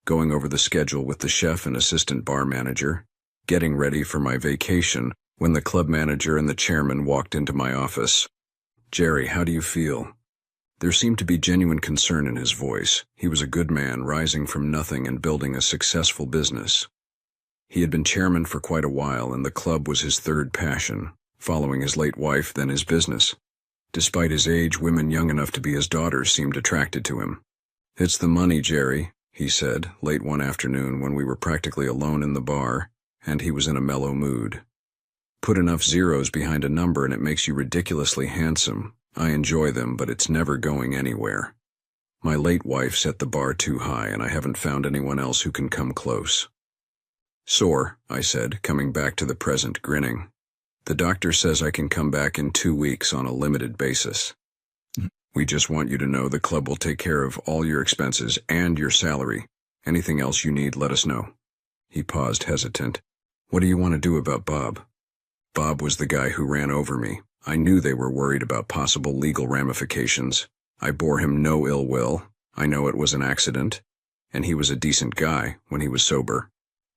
going over the schedule with the chef and assistant bar manager, getting ready for my vacation when the club manager and the chairman walked into my office. "Jerry, how do you feel?" There seemed to be genuine concern in his voice. He was a good man, rising from nothing and building a successful business. He had been chairman for quite a while, and the club was his third passion, following his late wife, then his business. Despite his age, women young enough to be his daughters seemed attracted to him. "It's the money, Jerry," he said, late one afternoon when we were practically alone in the bar, and he was in a mellow mood. "Put enough zeros behind a number and it makes you ridiculously handsome. I enjoy them, but it's never going anywhere. My late wife set the bar too high, and I haven't found anyone else who can come close." "Sore," I said, coming back to the present, grinning. "The doctor says I can come back in 2 weeks on a limited basis. We just want you to know the club will take care of all your expenses and your salary. Anything else you need, let us know." He paused, hesitant. "What do you want to do about Bob?" Bob was the guy who ran over me. I knew they were worried about possible legal ramifications. I bore him no ill will. I know it was an accident. And he was a decent guy when he was sober.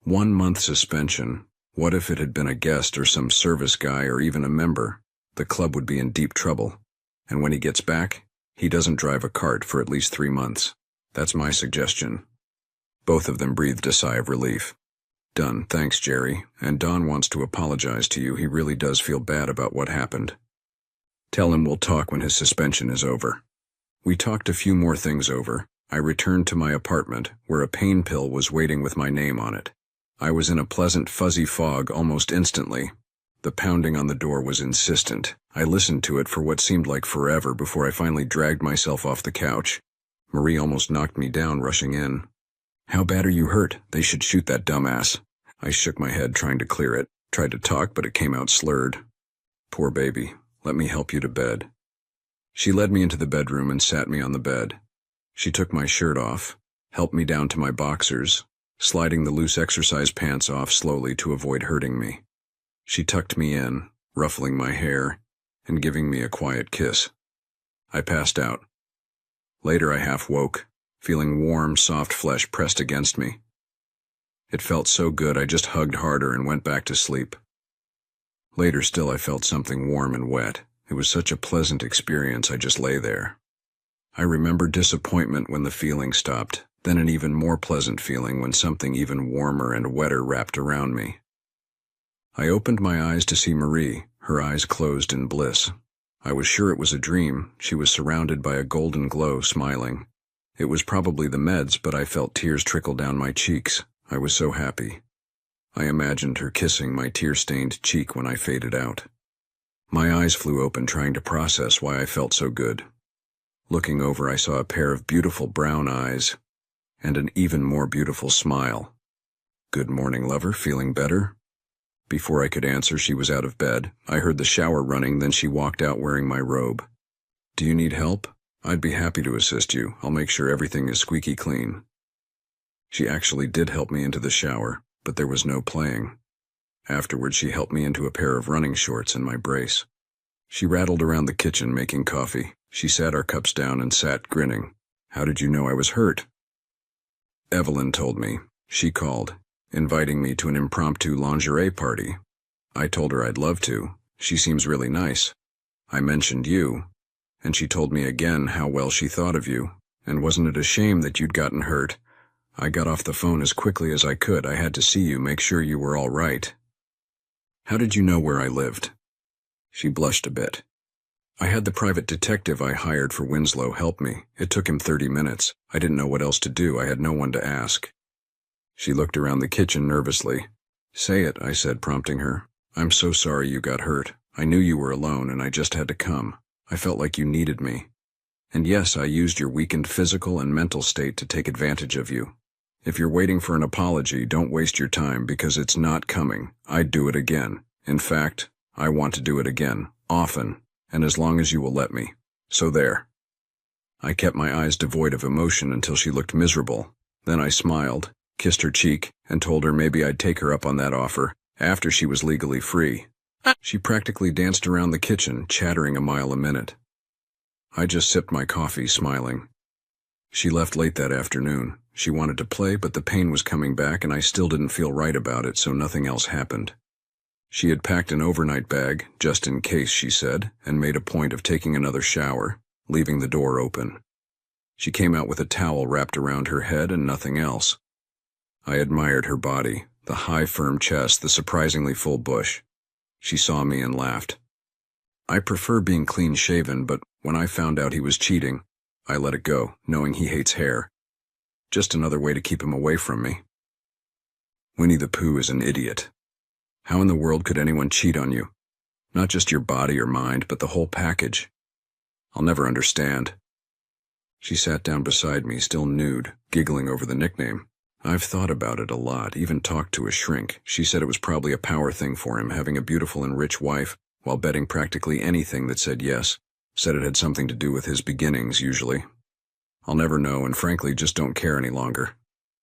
1 month suspension. What if it had been a guest or some service guy or even a member? The club would be in deep trouble. And when he gets back, he doesn't drive a cart for at least 3 months. That's my suggestion. Both of them breathed a sigh of relief. Done, thanks, Jerry. And Don wants to apologize to you. He really does feel bad about what happened. Tell him we'll talk when his suspension is over. We talked a few more things over. I returned to my apartment, where a pain pill was waiting with my name on it. I was in a pleasant fuzzy fog almost instantly. The pounding on the door was insistent. I listened to it for what seemed like forever before I finally dragged myself off the couch. Marie almost knocked me down rushing in. How bad are you hurt? They should shoot that dumbass. I shook my head trying to clear it, tried to talk but it came out slurred. Poor baby. Let me help you to bed. She led me into the bedroom and sat me on the bed. She took my shirt off, helped me down to my boxers, sliding the loose exercise pants off slowly to avoid hurting me. She tucked me in, ruffling my hair, and giving me a quiet kiss. I passed out. Later I half woke, feeling warm, soft flesh pressed against me. It felt so good I just hugged harder and went back to sleep. Later still I felt something warm and wet. It was such a pleasant experience I just lay there. I remember disappointment when the feeling stopped, then an even more pleasant feeling when something even warmer and wetter wrapped around me. I opened my eyes to see Marie, her eyes closed in bliss. I was sure it was a dream. She was surrounded by a golden glow, smiling. It was probably the meds, but I felt tears trickle down my cheeks. I was so happy. I imagined her kissing my tear-stained cheek when I faded out. My eyes flew open trying to process why I felt so good. Looking over, I saw a pair of beautiful brown eyes and an even more beautiful smile. Good morning, lover. Feeling better? Before I could answer, she was out of bed. I heard the shower running, then she walked out wearing my robe. Do you need help? I'd be happy to assist you. I'll make sure everything is squeaky clean. She actually did help me into the shower, but there was no playing. Afterward, she helped me into a pair of running shorts and my brace. She rattled around the kitchen making coffee. She sat our cups down and sat grinning. How did you know I was hurt? Evelyn told me. She called, inviting me to an impromptu lingerie party. I told her I'd love to. She seems really nice. I mentioned you, and she told me again how well she thought of you. And wasn't it a shame that you'd gotten hurt? I got off the phone as quickly as I could. I had to see you, make sure you were all right. How did you know where I lived? She blushed a bit. I had the private detective I hired for Winslow help me. It took him 30 minutes. I didn't know what else to do. I had no one to ask. She looked around the kitchen nervously. Say it, I said, prompting her. I'm so sorry you got hurt. I knew you were alone and I just had to come. I felt like you needed me. And yes, I used your weakened physical and mental state to take advantage of you. If you're waiting for an apology, don't waste your time because it's not coming. I'd do it again. In fact, I want to do it again, often, and as long as you will let me. So there. I kept my eyes devoid of emotion until she looked miserable. Then I smiled, kissed her cheek, and told her maybe I'd take her up on that offer after she was legally free. She practically danced around the kitchen, chattering a mile a minute. I just sipped my coffee, smiling. She left late that afternoon. She wanted to play, but the pain was coming back and I still didn't feel right about it, so nothing else happened. She had packed an overnight bag, just in case, she said, and made a point of taking another shower, leaving the door open. She came out with a towel wrapped around her head and nothing else. I admired her body, the high, firm chest, the surprisingly full bush. She saw me and laughed. I prefer being clean-shaven, but when I found out he was cheating, I let it go, knowing he hates hair. Just another way to keep him away from me. Winnie the Pooh is an idiot. How in the world could anyone cheat on you? Not just your body or mind, but the whole package. I'll never understand. She sat down beside me, still nude, giggling over the nickname. I've thought about it a lot, even talked to a shrink. She said it was probably a power thing for him, having a beautiful and rich wife, while betting practically anything that said yes. Said it had something to do with his beginnings, usually. I'll never know, and frankly just don't care any longer.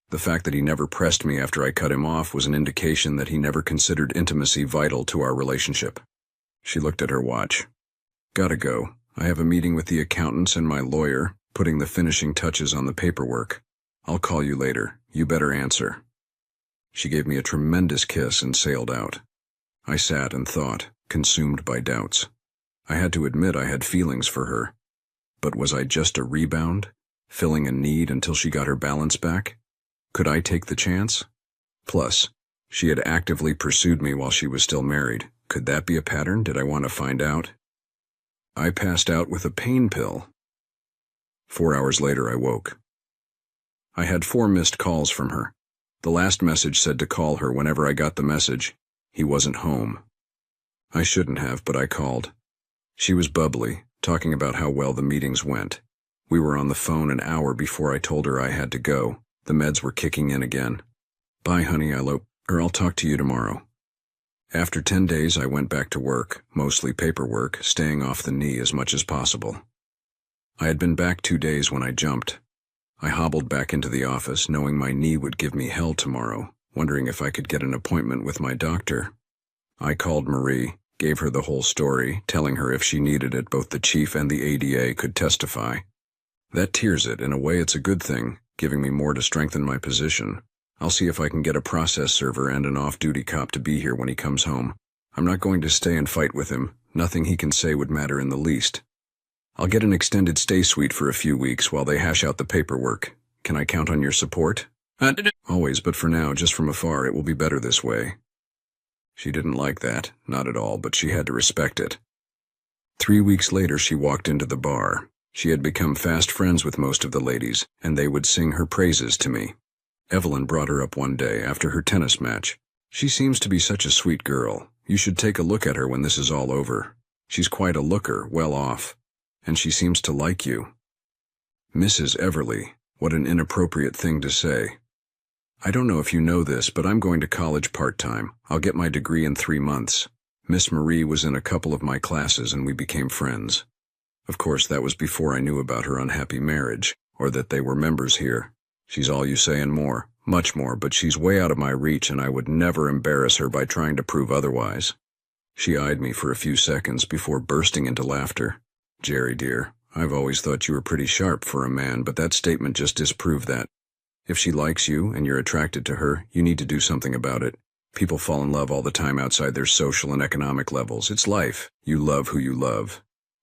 The fact that he never pressed me after I cut him off was an indication that he never considered intimacy vital to our relationship. She looked at her watch. Gotta go. I have a meeting with the accountants and my lawyer, putting the finishing touches on the paperwork. I'll call you later. You better answer. She gave me a tremendous kiss and sailed out. I sat and thought, consumed by doubts. I had to admit I had feelings for her. But was I just a rebound, filling a need until she got her balance back? Could I take the chance? Plus, she had actively pursued me while she was still married. Could that be a pattern? Did I want to find out? I passed out with a pain pill. 4 hours later, I woke. I had 4 missed calls from her. The last message said to call her whenever I got the message. He wasn't home. I shouldn't have, but I called. She was bubbly, talking about how well the meetings went. We were on the phone an hour before I told her I had to go. The meds were kicking in again. Bye, honey, I'll talk to you tomorrow. After 10 days, I went back to work, mostly paperwork, staying off the knee as much as possible. I had been back 2 days when I jumped. I hobbled back into the office, knowing my knee would give me hell tomorrow, wondering if I could get an appointment with my doctor. I called Marie, gave her the whole story, telling her if she needed it, both the chief and the ADA could testify. That tears it. In a way, it's a good thing, giving me more to strengthen my position. I'll see if I can get a process server and an off-duty cop to be here when he comes home. I'm not going to stay and fight with him. Nothing he can say would matter in the least. I'll get an extended stay suite for a few weeks while they hash out the paperwork. Can I count on your support? Always, but for now, just from afar, it will be better this way. She didn't like that, not at all, but she had to respect it. 3 weeks later, she walked into the bar. She had become fast friends with most of the ladies, and they would sing her praises to me. Evelyn brought her up one day after her tennis match. She seems to be such a sweet girl. You should take a look at her when this is all over. She's quite a looker, well off. And she seems to like you. Mrs. Everly, what an inappropriate thing to say. I don't know if you know this, but I'm going to college part-time. I'll get my degree in 3 months. Miss Marie was in a couple of my classes and we became friends. Of course, that was before I knew about her unhappy marriage, or that they were members here. She's all you say and more, much more, but she's way out of my reach and I would never embarrass her by trying to prove otherwise. She eyed me for a few seconds before bursting into laughter. Jerry, dear, I've always thought you were pretty sharp for a man, but that statement just disproved that. If she likes you and you're attracted to her, you need to do something about it. People fall in love all the time outside their social and economic levels. It's life. You love who you love.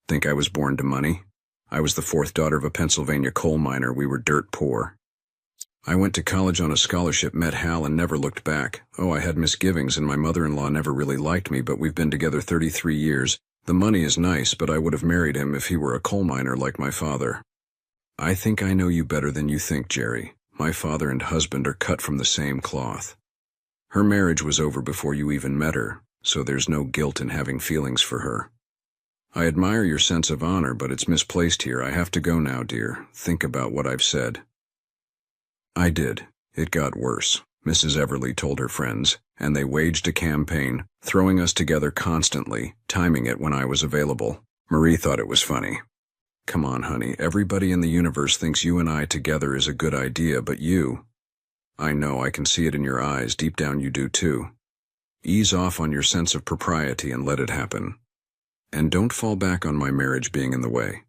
Think I was born to money? I was the 4th daughter of a Pennsylvania coal miner. We were dirt poor. I went to college on a scholarship, met Hal, and never looked back. Oh, I had misgivings, and my mother-in-law never really liked me, but we've been together 33 years. The money is nice, but I would have married him if he were a coal miner like my father. I think I know you better than you think, Jerry. My father and husband are cut from the same cloth. Her marriage was over before you even met her, so there's no guilt in having feelings for her. I admire your sense of honor, but it's misplaced here. I have to go now, dear. Think about what I've said. I did. It got worse, Mrs. Everly told her friends, and they waged a campaign, throwing us together constantly, timing it when I was available. Marie thought it was funny. Come on, honey, everybody in the universe thinks you and I together is a good idea, but you... I know, I can see it in your eyes, deep down you do too. Ease off on your sense of propriety and let it happen. And don't fall back on my marriage being in the way.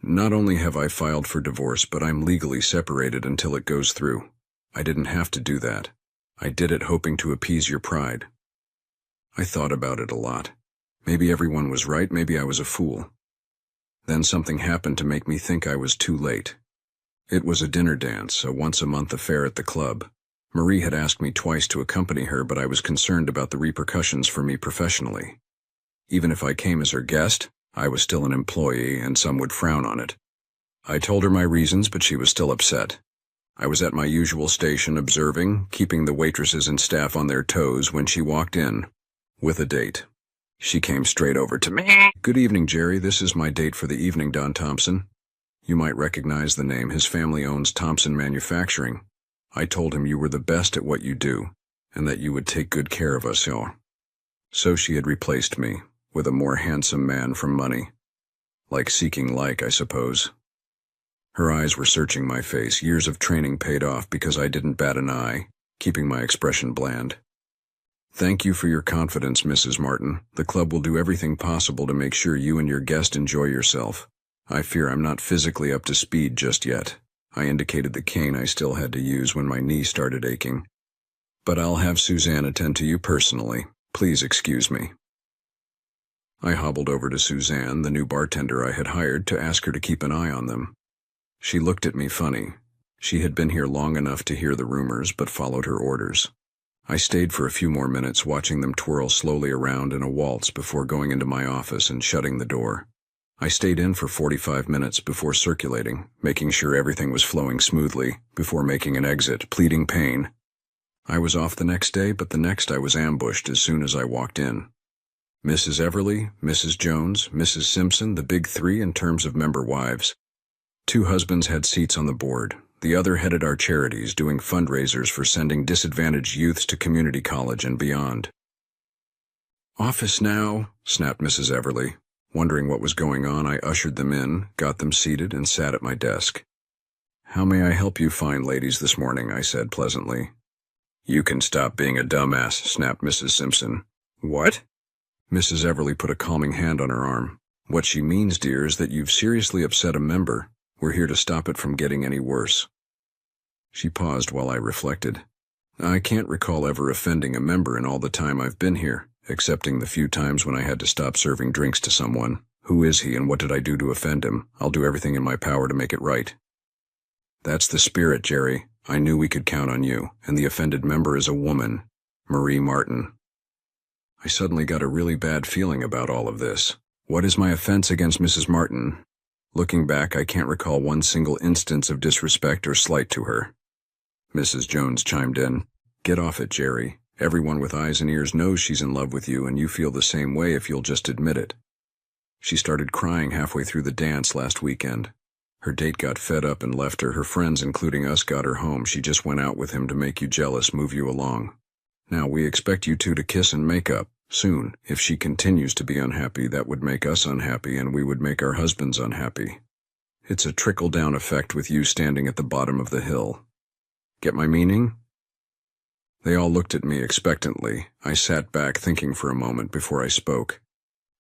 Not only have I filed for divorce, but I'm legally separated until it goes through. I didn't have to do that. I did it hoping to appease your pride. I thought about it a lot. Maybe everyone was right, maybe I was a fool. Then something happened to make me think I was too late. It was a dinner dance, a once-a-month affair at the club. Marie had asked me twice to accompany her, but I was concerned about the repercussions for me professionally. Even if I came as her guest, I was still an employee, and some would frown on it. I told her my reasons, but she was still upset. I was at my usual station observing, keeping the waitresses and staff on their toes when she walked in, with a date. She came straight over to me. Good evening, Jerry. This is my date for the evening, Don Thompson. You might recognize the name. His family owns Thompson Manufacturing. I told him you were the best at what you do, and that you would take good care of us all. So she had replaced me with a more handsome man from money. Like seeking like, I suppose. Her eyes were searching my face. Years of training paid off because I didn't bat an eye, keeping my expression bland. Thank you for your confidence, Mrs. Martin. The club will do everything possible to make sure you and your guest enjoy yourself. I fear I'm not physically up to speed just yet. I indicated the cane I still had to use when my knee started aching. But I'll have Suzanne attend to you personally. Please excuse me. I hobbled over to Suzanne, the new bartender I had hired, to ask her to keep an eye on them. She looked at me funny. She had been here long enough to hear the rumors, but followed her orders. I stayed for a few more minutes watching them twirl slowly around in a waltz before going into my office and shutting the door. I stayed in for 45 minutes before circulating, making sure everything was flowing smoothly, before making an exit, pleading pain. I was off the next day, but the next I was ambushed as soon as I walked in. Mrs. Everly, Mrs. Jones, Mrs. Simpson, the big three in terms of member wives. 2 husbands had seats on the board. The other headed our charities, doing fundraisers for sending disadvantaged youths to community college and beyond. "Office now," snapped Mrs. Everly. Wondering what was going on, I ushered them in, got them seated, and sat at my desk. "How may I help you fine ladies this morning?" I said pleasantly. "You can stop being a dumbass," snapped Mrs. Simpson. "What?" Mrs. Everly put a calming hand on her arm. "What she means, dear, is that you've seriously upset a member. We're here to stop it from getting any worse." She paused while I reflected. "I can't recall ever offending a member in all the time I've been here, excepting the few times when I had to stop serving drinks to someone. Who is he and what did I do to offend him? I'll do everything in my power to make it right." "That's the spirit, Jerry. I knew we could count on you, and the offended member is a woman, Marie Martin." I suddenly got a really bad feeling about all of this. What is my offense against Mrs. Martin? Looking back, I can't recall one single instance of disrespect or slight to her. Mrs. Jones chimed in. "Get off it, Jerry. Everyone with eyes and ears knows she's in love with you, and you feel the same way if you'll just admit it. She started crying halfway through the dance last weekend. Her date got fed up and left her. Her friends, including us, got her home. She just went out with him to make you jealous, move you along. Now we expect you two to kiss and make up. Soon. If she continues to be unhappy, that would make us unhappy, and we would make our husbands unhappy. It's a trickle-down effect with you standing at the bottom of the hill. Get my meaning?" They all looked at me expectantly. I sat back thinking for a moment before I spoke.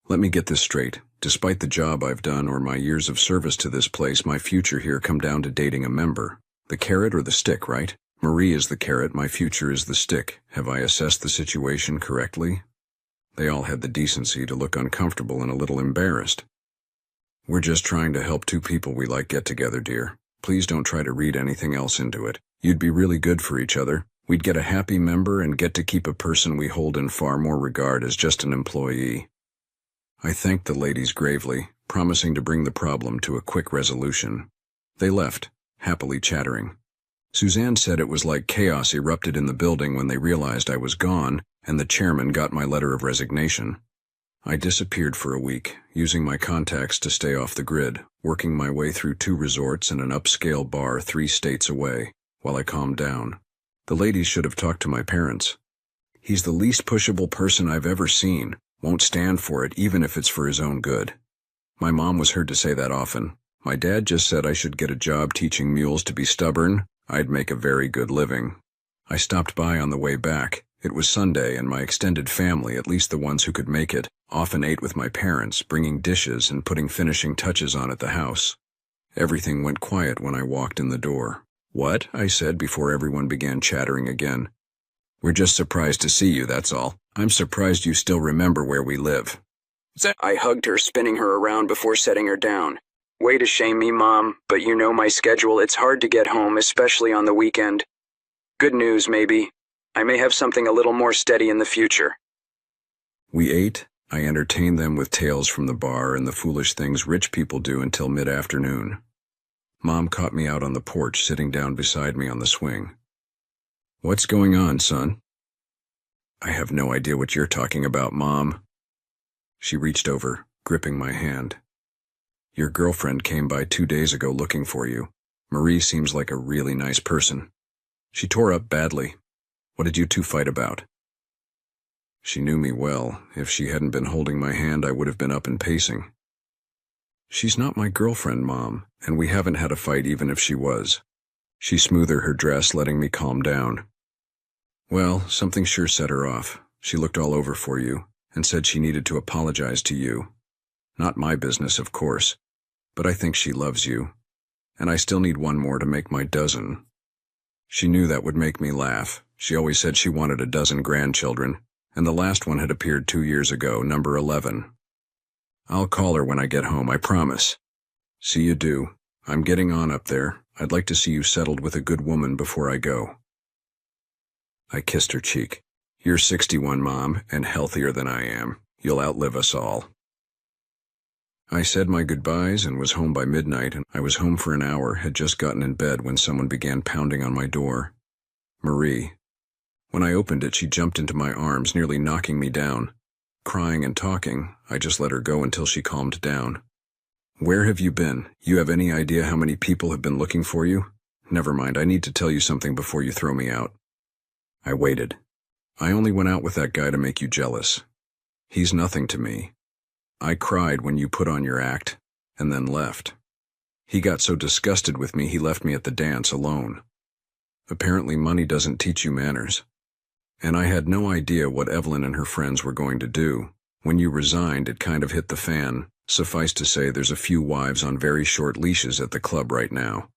"Let me get this straight. Despite the job I've done or my years of service to this place, my future here come down to dating a member. The carrot or the stick, right? Marie is the carrot, my future is the stick. Have I assessed the situation correctly?" They all had the decency to look uncomfortable and a little embarrassed. "We're just trying to help 2 people we like get together, dear. Please don't try to read anything else into it. You'd be really good for each other. We'd get a happy member and get to keep a person we hold in far more regard as just an employee." I thanked the ladies gravely, promising to bring the problem to a quick resolution. They left, happily chattering. Suzanne said it was like chaos erupted in the building when they realized I was gone, and the chairman got my letter of resignation. I disappeared for a week, using my contacts to stay off the grid, working my way through 2 resorts and an upscale bar 3 states away, while I calmed down. The ladies should have talked to my parents. "He's the least pushable person I've ever seen. Won't stand for it, even if it's for his own good." My mom was heard to say that often. My dad just said I should get a job teaching mules to be stubborn. I'd make a very good living. I stopped by on the way back. It was Sunday, and my extended family, at least the ones who could make it, often ate with my parents, bringing dishes and putting finishing touches on at the house. Everything went quiet when I walked in the door. "What?" I said before everyone began chattering again. "We're just surprised to see you, that's all. I'm surprised you still remember where we live." I hugged her, spinning her around before setting her down. "Way to shame me, Mom, but you know my schedule. It's hard to get home, especially on the weekend. Good news, maybe. I may have something a little more steady in the future." We ate. I entertained them with tales from the bar and the foolish things rich people do until mid-afternoon. Mom caught me out on the porch, sitting down beside me on the swing. "What's going on, son?" "I have no idea what you're talking about, Mom." She reached over, gripping my hand. "Your girlfriend came by 2 days ago looking for you. Marie seems like a really nice person. She tore up badly. What did you 2 fight about?" She knew me well. If she hadn't been holding my hand, I would have been up and pacing. "She's not my girlfriend, Mom, and we haven't had a fight even if she was." She smoothed her dress, letting me calm down. "Well, something sure set her off. She looked all over for you, and said she needed to apologize to you. Not my business, of course, but I think she loves you. and I still need one more to make my dozen. She knew that would make me laugh. She always said she wanted a dozen grandchildren, and the last one had appeared 2 years ago, number 11. I'll call her when I get home, I promise. See you do. I'm getting on up there. I'd like to see you settled with a good woman before I go. I kissed her cheek. You're 61, Mom, and healthier than I am. You'll outlive us all. I said my goodbyes and was home by midnight, and I was home for an hour, had just gotten in bed when someone began pounding on my door. Marie. When I opened it, she jumped into my arms, nearly knocking me down. Crying and talking, I just let her go until she calmed down. Where have you been? You have any idea how many people have been looking for you? Never mind, I need to tell you something before you throw me out. I waited. I only went out with that guy to make you jealous. He's nothing to me. I cried when you put on your act, and then left. He got so disgusted with me he left me at the dance alone. Apparently money doesn't teach you manners. And I had no idea what Evelyn and her friends were going to do. When you resigned, it kind of hit the fan. Suffice to say, there's a few wives on very short leashes at the club right now.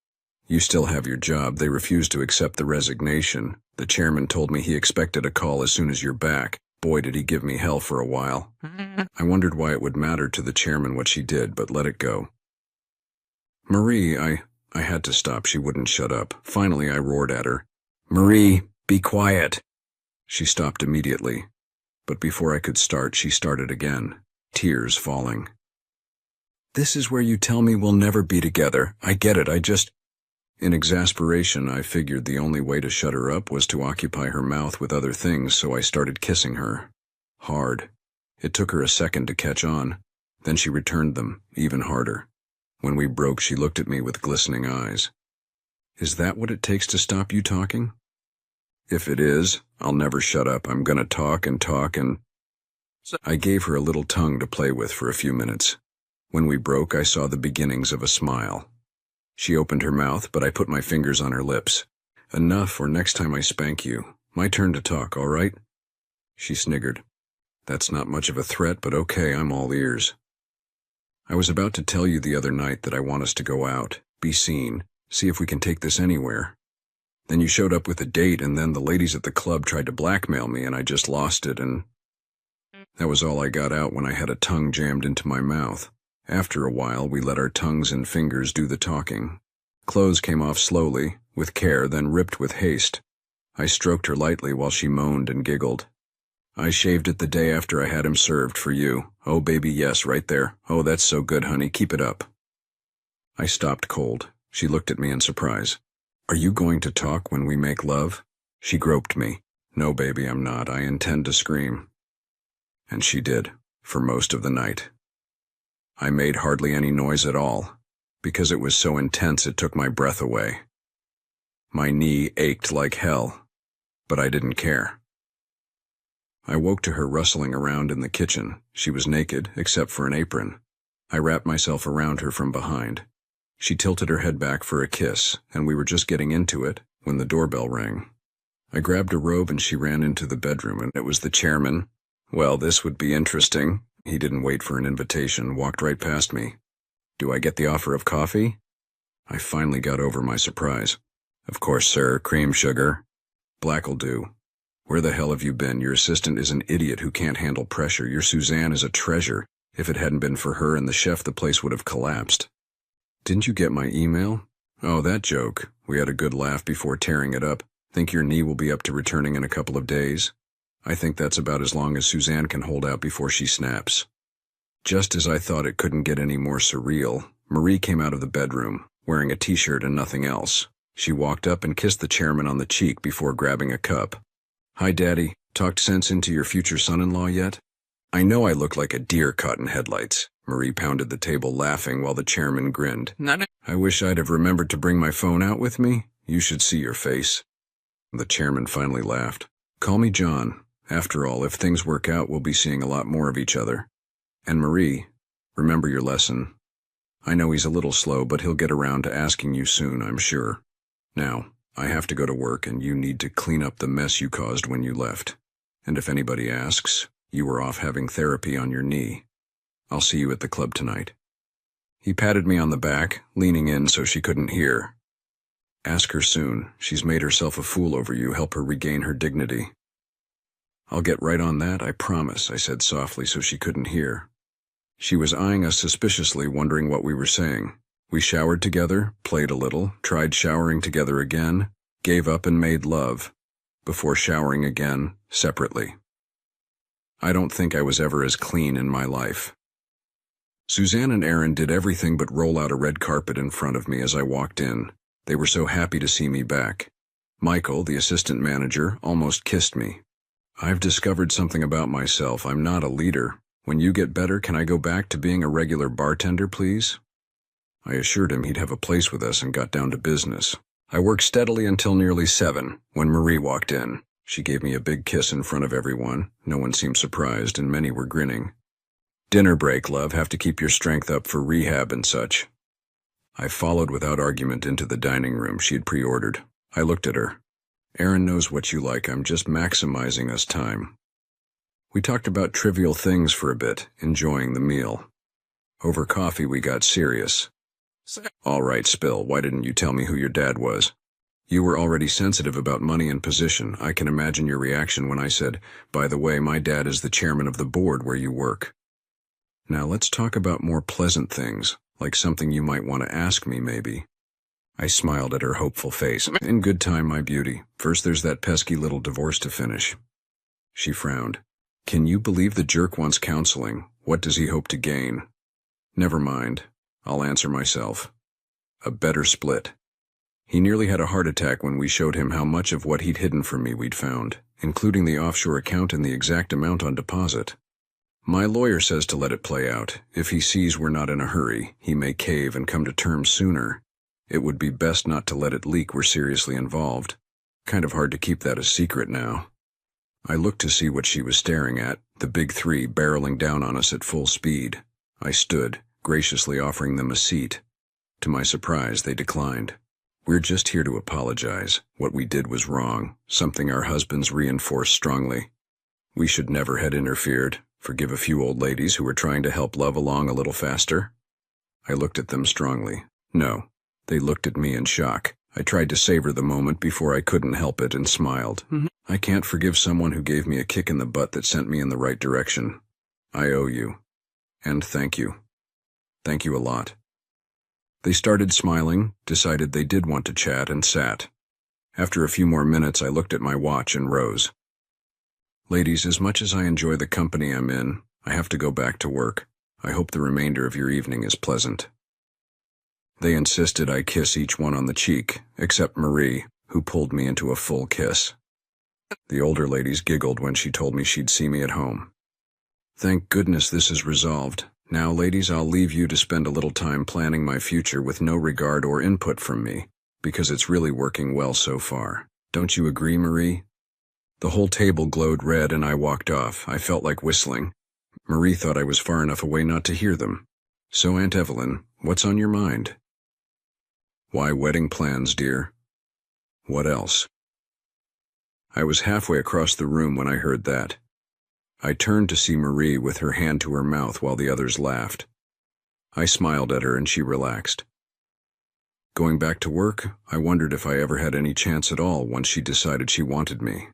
You still have your job. They refused to accept the resignation. The chairman told me he expected a call as soon as you're back. Boy, did he give me hell for a while. I wondered why it would matter to the chairman what she did, but let it go. Marie, I had to stop. She wouldn't shut up. Finally, I roared at her. Marie, be quiet. She stopped immediately. But before I could start, she started again, tears falling. This is where you tell me we'll never be together. I get it, In exasperation, I figured the only way to shut her up was to occupy her mouth with other things, so I started kissing her. Hard. It took her a second to catch on. Then she returned them, even harder. When we broke, she looked at me with glistening eyes. Is that what it takes to stop you talking? If it is, I'll never shut up. I'm gonna talk and talk and... I gave her a little tongue to play with for a few minutes. When we broke, I saw the beginnings of a smile. She opened her mouth, but I put my fingers on her lips. Enough, or next time I spank you. My turn to talk, all right? She sniggered. That's not much of a threat, but okay, I'm all ears. I was about to tell you the other night that I want us to go out, be seen, see if we can take this anywhere. Then you showed up with a date, and then the ladies at the club tried to blackmail me, and I just lost it, and... That was all I got out when I had a tongue jammed into my mouth. After a while, we let our tongues and fingers do the talking. Clothes came off slowly, with care, then ripped with haste. I stroked her lightly while she moaned and giggled. I shaved it the day after I had him served for you. Oh, baby, yes, right there. Oh, that's so good, honey. Keep it up. I stopped cold. She looked at me in surprise. Are you going to talk when we make love? She groped me. No, baby, I'm not. I intend to scream. And she did, for most of the night. I made hardly any noise at all, because it was so intense it took my breath away. My knee ached like hell, but I didn't care. I woke to her rustling around in the kitchen. She was naked, except for an apron. I wrapped myself around her from behind. She tilted her head back for a kiss, and we were just getting into it when the doorbell rang. I grabbed a robe and she ran into the bedroom, and it was the chairman. Well, this would be interesting. He didn't wait for an invitation, walked right past me. Do I get the offer of coffee? I finally got over my surprise. Of course, sir, cream sugar. Black'll do. Where the hell have you been? Your assistant is an idiot who can't handle pressure. Your Suzanne is a treasure. If it hadn't been for her and the chef, the place would have collapsed. Didn't you get my email? Oh, that joke. We had a good laugh before tearing it up. Think your knee will be up to returning in a couple of days? I think that's about as long as Suzanne can hold out before she snaps. Just as I thought it couldn't get any more surreal, Marie came out of the bedroom, wearing a t-shirt and nothing else. She walked up and kissed the chairman on the cheek before grabbing a cup. Hi, Daddy. Talked sense into your future son-in-law yet? I know I look like a deer caught in headlights. Marie pounded the table laughing while the chairman grinned. I wish I'd have remembered to bring my phone out with me. You should see your face. The chairman finally laughed. Call me John. After all, if things work out, we'll be seeing a lot more of each other. And Marie, remember your lesson. I know he's a little slow, but he'll get around to asking you soon, I'm sure. Now, I have to go to work, and you need to clean up the mess you caused when you left. And if anybody asks, you were off having therapy on your knee. I'll see you at the club tonight. He patted me on the back, leaning in so she couldn't hear. Ask her soon. She's made herself a fool over you. Help her regain her dignity. I'll get right on that, I promise, I said softly so she couldn't hear. She was eyeing us suspiciously, wondering what we were saying. We showered together, played a little, tried showering together again, gave up and made love, before showering again, separately. I don't think I was ever as clean in my life. Suzanne and Aaron did everything but roll out a red carpet in front of me as I walked in. They were so happy to see me back. Michael, the assistant manager, almost kissed me. I've discovered something about myself. I'm not a leader. When you get better, can I go back to being a regular bartender, please? I assured him he'd have a place with us and got down to business. I worked steadily until nearly 7, when Marie walked in. She gave me a big kiss in front of everyone. No one seemed surprised, and many were grinning. Dinner break, love. Have to keep your strength up for rehab and such. I followed without argument into the dining room she'd pre-ordered. I looked at her. Aaron knows what you like. I'm just maximizing us time. We talked about trivial things for a bit, enjoying the meal. Over coffee, we got serious. All right, Spill, why didn't you tell me who your dad was? You were already sensitive about money and position. I can imagine your reaction when I said, by the way, my dad is the chairman of the board where you work. Now let's talk about more pleasant things, like something you might want to ask me, maybe. I smiled at her hopeful face. In good time, my beauty. First there's that pesky little divorce to finish. She frowned. Can you believe the jerk wants counseling? What does he hope to gain? Never mind. I'll answer myself. A better split. He nearly had a heart attack when we showed him how much of what he'd hidden from me we'd found, including the offshore account and the exact amount on deposit. My lawyer says to let it play out. If he sees we're not in a hurry, he may cave and come to terms sooner. It would be best not to let it leak we're seriously involved. Kind of hard to keep that a secret now. I looked to see what she was staring at, the big 3 barreling down on us at full speed. I stood, graciously offering them a seat. To my surprise, they declined. We're just here to apologize. What we did was wrong, something our husbands reinforced strongly. We should never had interfered. Forgive a few old ladies who were trying to help love along a little faster. I looked at them strongly. No. They looked at me in shock. I tried to savor the moment before I couldn't help it and smiled. I can't forgive someone who gave me a kick in the butt that sent me in the right direction. I owe you. And thank you. Thank you a lot. They started smiling, decided they did want to chat, and sat. After a few more minutes, I looked at my watch and rose. Ladies, as much as I enjoy the company I'm in, I have to go back to work. I hope the remainder of your evening is pleasant. They insisted I kiss each one on the cheek, except Marie, who pulled me into a full kiss. The older ladies giggled when she told me she'd see me at home. Thank goodness this is resolved. Now, ladies, I'll leave you to spend a little time planning my future with no regard or input from me, because it's really working well so far. Don't you agree, Marie? The whole table glowed red and I walked off. I felt like whistling. Marie thought I was far enough away not to hear them. So, Aunt Evelyn, what's on your mind? Why, wedding plans, dear. What else? I was halfway across the room when I heard that. I turned to see Marie with her hand to her mouth while the others laughed. I smiled at her and she relaxed. Going back to work, I wondered if I ever had any chance at all once she decided she wanted me.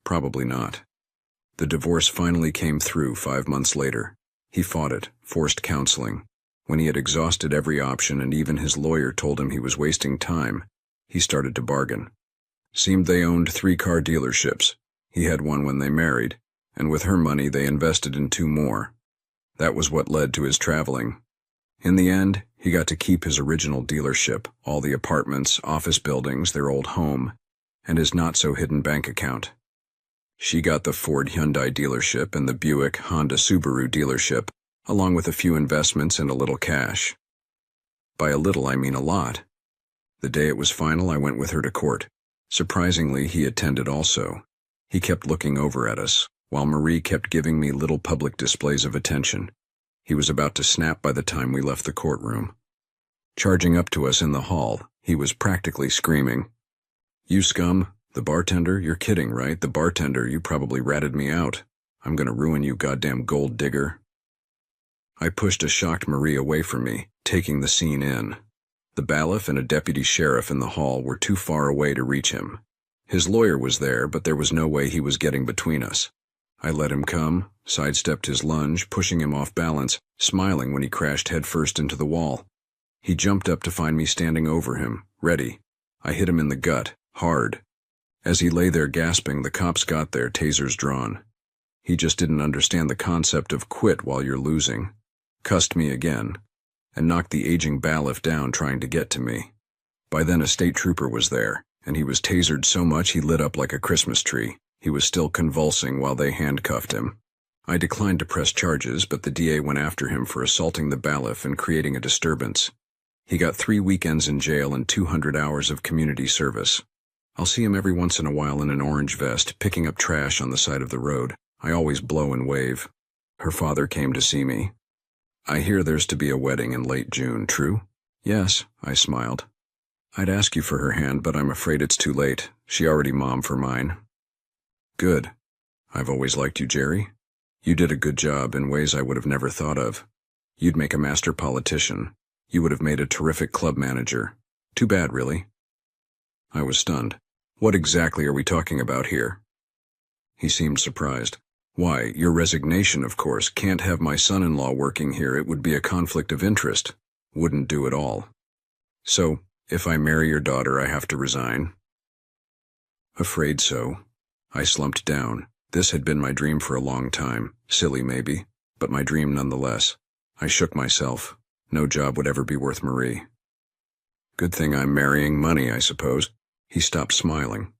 Probably not. The divorce finally came through 5 months later. He fought it, forced counseling. When he had exhausted every option and even his lawyer told him he was wasting time, he started to bargain. Seemed they owned 3 car dealerships. He had one when they married, and with her money they invested in 2 more. That was what led to his traveling. In the end, he got to keep his original dealership, all the apartments, office buildings, their old home, and his not-so-hidden bank account. She got the Ford Hyundai dealership and the Buick Honda Subaru dealership, along with a few investments and a little cash. By a little, I mean a lot. The day it was final, I went with her to court. Surprisingly, he attended also. He kept looking over at us, while Marie kept giving me little public displays of attention. He was about to snap by the time we left the courtroom. Charging up to us in the hall, he was practically screaming, "You scum! The bartender? You're kidding, right? The bartender, you probably ratted me out. I'm gonna ruin you, goddamn gold digger." I pushed a shocked Marie away from me, taking the scene in. The bailiff and a deputy sheriff in the hall were too far away to reach him. His lawyer was there, but there was no way he was getting between us. I let him come, sidestepped his lunge, pushing him off balance, smiling when he crashed headfirst into the wall. He jumped up to find me standing over him, ready. I hit him in the gut, hard. As he lay there gasping, the cops got there, tasers drawn. He just didn't understand the concept of quit while you're losing. Cussed me again, and knocked the aging bailiff down trying to get to me. By then a state trooper was there, and he was tasered so much he lit up like a Christmas tree. He was still convulsing while they handcuffed him. I declined to press charges, but the DA went after him for assaulting the bailiff and creating a disturbance. He got 3 weekends in jail and 200 hours of community service. I'll see him every once in a while in an orange vest, picking up trash on the side of the road. I always blow and wave. Her father came to see me. I hear there's to be a wedding in late June, true? Yes, I smiled. I'd ask you for her hand, but I'm afraid it's too late. She already mommed for mine. Good. I've always liked you, Jerry. You did a good job in ways I would have never thought of. You'd make a master politician. You would have made a terrific club manager. Too bad, really. I was stunned. What exactly are we talking about here? He seemed surprised. Why, your resignation, of course. Can't have my son-in-law working here. It would be a conflict of interest. Wouldn't do at all. So, if I marry your daughter, I have to resign? Afraid so. I slumped down. This had been my dream for a long time. Silly, maybe, but my dream nonetheless. I shook myself. No job would ever be worth Marie. Good thing I'm marrying money, I suppose. He stopped smiling.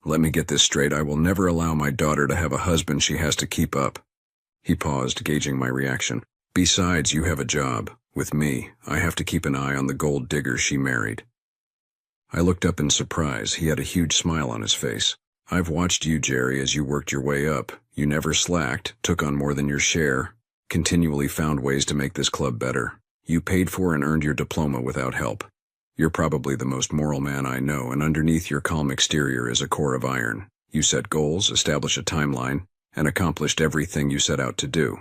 Let me get this straight. I will never allow my daughter to have a husband she has to keep up. He paused, gauging my reaction. Besides, you have a job. With me, I have to keep an eye on the gold digger she married. I looked up in surprise. He had a huge smile on his face. I've watched you, Jerry, as you worked your way up. You never slacked, took on more than your share, continually found ways to make this club better. You paid for and earned your diploma without help. You're probably the most moral man I know, and underneath your calm exterior is a core of iron. You set goals, established a timeline, and accomplished everything you set out to do.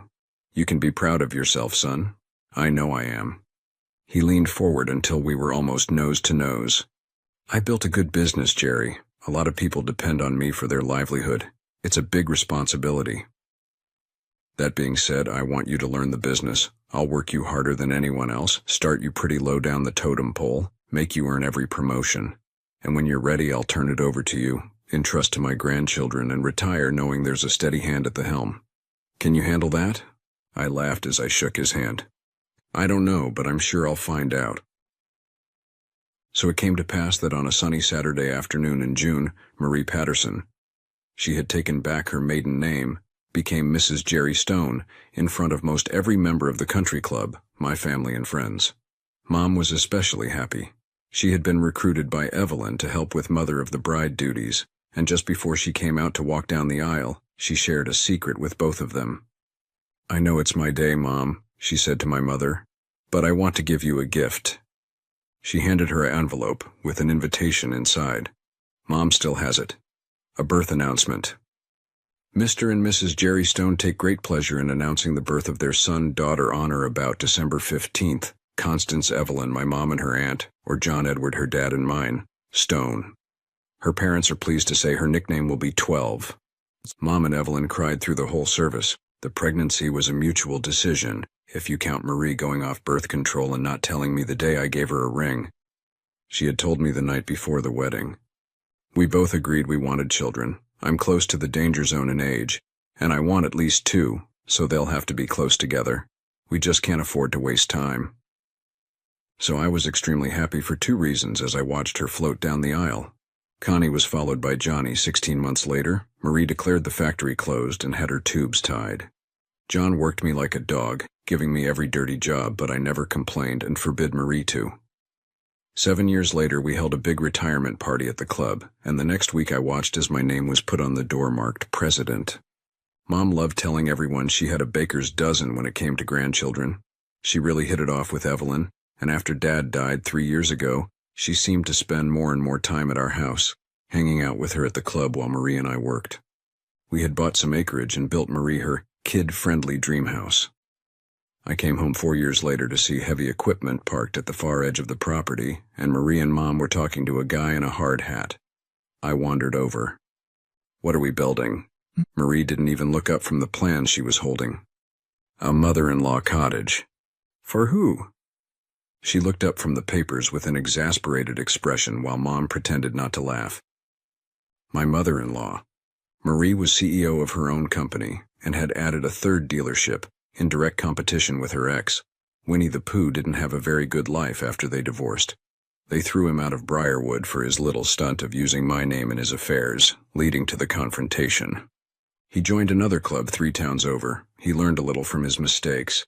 You can be proud of yourself, son. I know I am. He leaned forward until we were almost nose to nose. I built a good business, Jerry. A lot of people depend on me for their livelihood. It's a big responsibility. That being said, I want you to learn the business. I'll work you harder than anyone else, start you pretty low down the totem pole, make you earn every promotion. And when you're ready, I'll turn it over to you, entrust to my grandchildren, and retire knowing there's a steady hand at the helm. Can you handle that? I laughed as I shook his hand. I don't know, but I'm sure I'll find out. So it came to pass that on a sunny Saturday afternoon in June, Marie Patterson, she had taken back her maiden name, became Mrs. Jerry Stone, in front of most every member of the country club, my family and friends. Mom was especially happy. She had been recruited by Evelyn to help with mother of the bride duties, and just before she came out to walk down the aisle, she shared a secret with both of them. I know it's my day, Mom, she said to my mother, but I want to give you a gift. She handed her an envelope with an invitation inside. Mom still has it. A birth announcement. Mr. and Mrs. Jerry Stone take great pleasure in announcing the birth of their son-daughter on or about December 15th. Constance Evelyn, my mom and her aunt, or John Edward, her dad and mine, Stone. Her parents are pleased to say her nickname will be 12. Mom and Evelyn cried through the whole service. The pregnancy was a mutual decision, if you count Marie going off birth control and not telling me the day I gave her a ring. She had told me the night before the wedding. We both agreed we wanted children. I'm close to the danger zone in age, and I want at least 2, so they'll have to be close together. We just can't afford to waste time. So I was extremely happy for 2 reasons as I watched her float down the aisle. Connie was followed by Johnny 16 months later. Marie declared the factory closed and had her tubes tied. John worked me like a dog, giving me every dirty job, but I never complained and forbid Marie to. 7 years later, we held a big retirement party at the club, and the next week I watched as my name was put on the door marked President. Mom loved telling everyone she had a baker's dozen when it came to grandchildren. She really hit it off with Evelyn, and after Dad died 3 years ago, she seemed to spend more and more time at our house, hanging out with her at the club while Marie and I worked. We had bought some acreage and built Marie her kid-friendly dream house. I came home 4 years later to see heavy equipment parked at the far edge of the property, and Marie and Mom were talking to a guy in a hard hat. I wandered over. "What are we building?" Marie didn't even look up from the plan she was holding. "A mother-in-law cottage." "For who?" She looked up from the papers with an exasperated expression while Mom pretended not to laugh. "My mother-in-law." Marie was CEO of her own company and had added a third dealership, in direct competition with her ex. Winnie the Pooh didn't have a very good life after they divorced. They threw him out of Briarwood for his little stunt of using my name in his affairs, leading to the confrontation. He joined another club 3 towns over. He learned a little from his mistakes.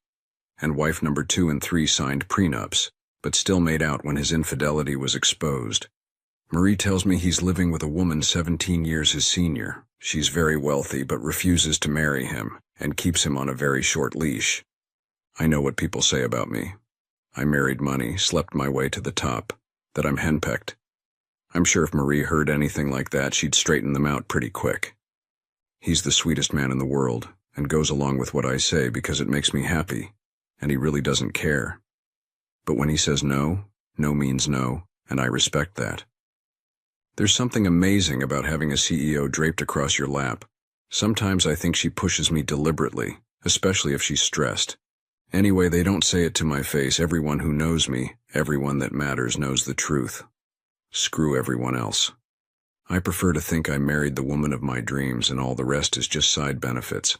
And wife number 2 and 3 signed prenups, but still made out when his infidelity was exposed. Marie tells me he's living with a woman 17 years his senior. She's very wealthy but refuses to marry him and keeps him on a very short leash. I know what people say about me. I married money, slept my way to the top, that I'm henpecked. I'm sure if Marie heard anything like that, she'd straighten them out pretty quick. He's the sweetest man in the world and goes along with what I say because it makes me happy, and he really doesn't care. But when he says no, no means no, and I respect that. There's something amazing about having a CEO draped across your lap. Sometimes I think she pushes me deliberately, especially if she's stressed. Anyway, they don't say it to my face. Everyone who knows me, everyone that matters, knows the truth. Screw everyone else. I prefer to think I married the woman of my dreams and all the rest is just side benefits.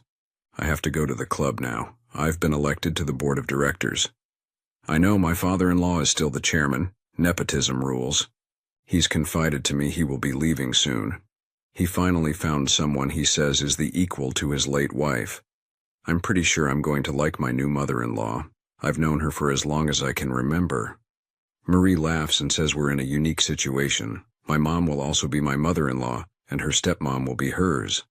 I have to go to the club now. I've been elected to the board of directors. I know my father-in-law is still the chairman. Nepotism rules. He's confided to me he will be leaving soon. He finally found someone he says is the equal to his late wife. I'm pretty sure I'm going to like my new mother-in-law. I've known her for as long as I can remember. Marie laughs and says we're in a unique situation. My mom will also be my mother-in-law, and her stepmom will be hers.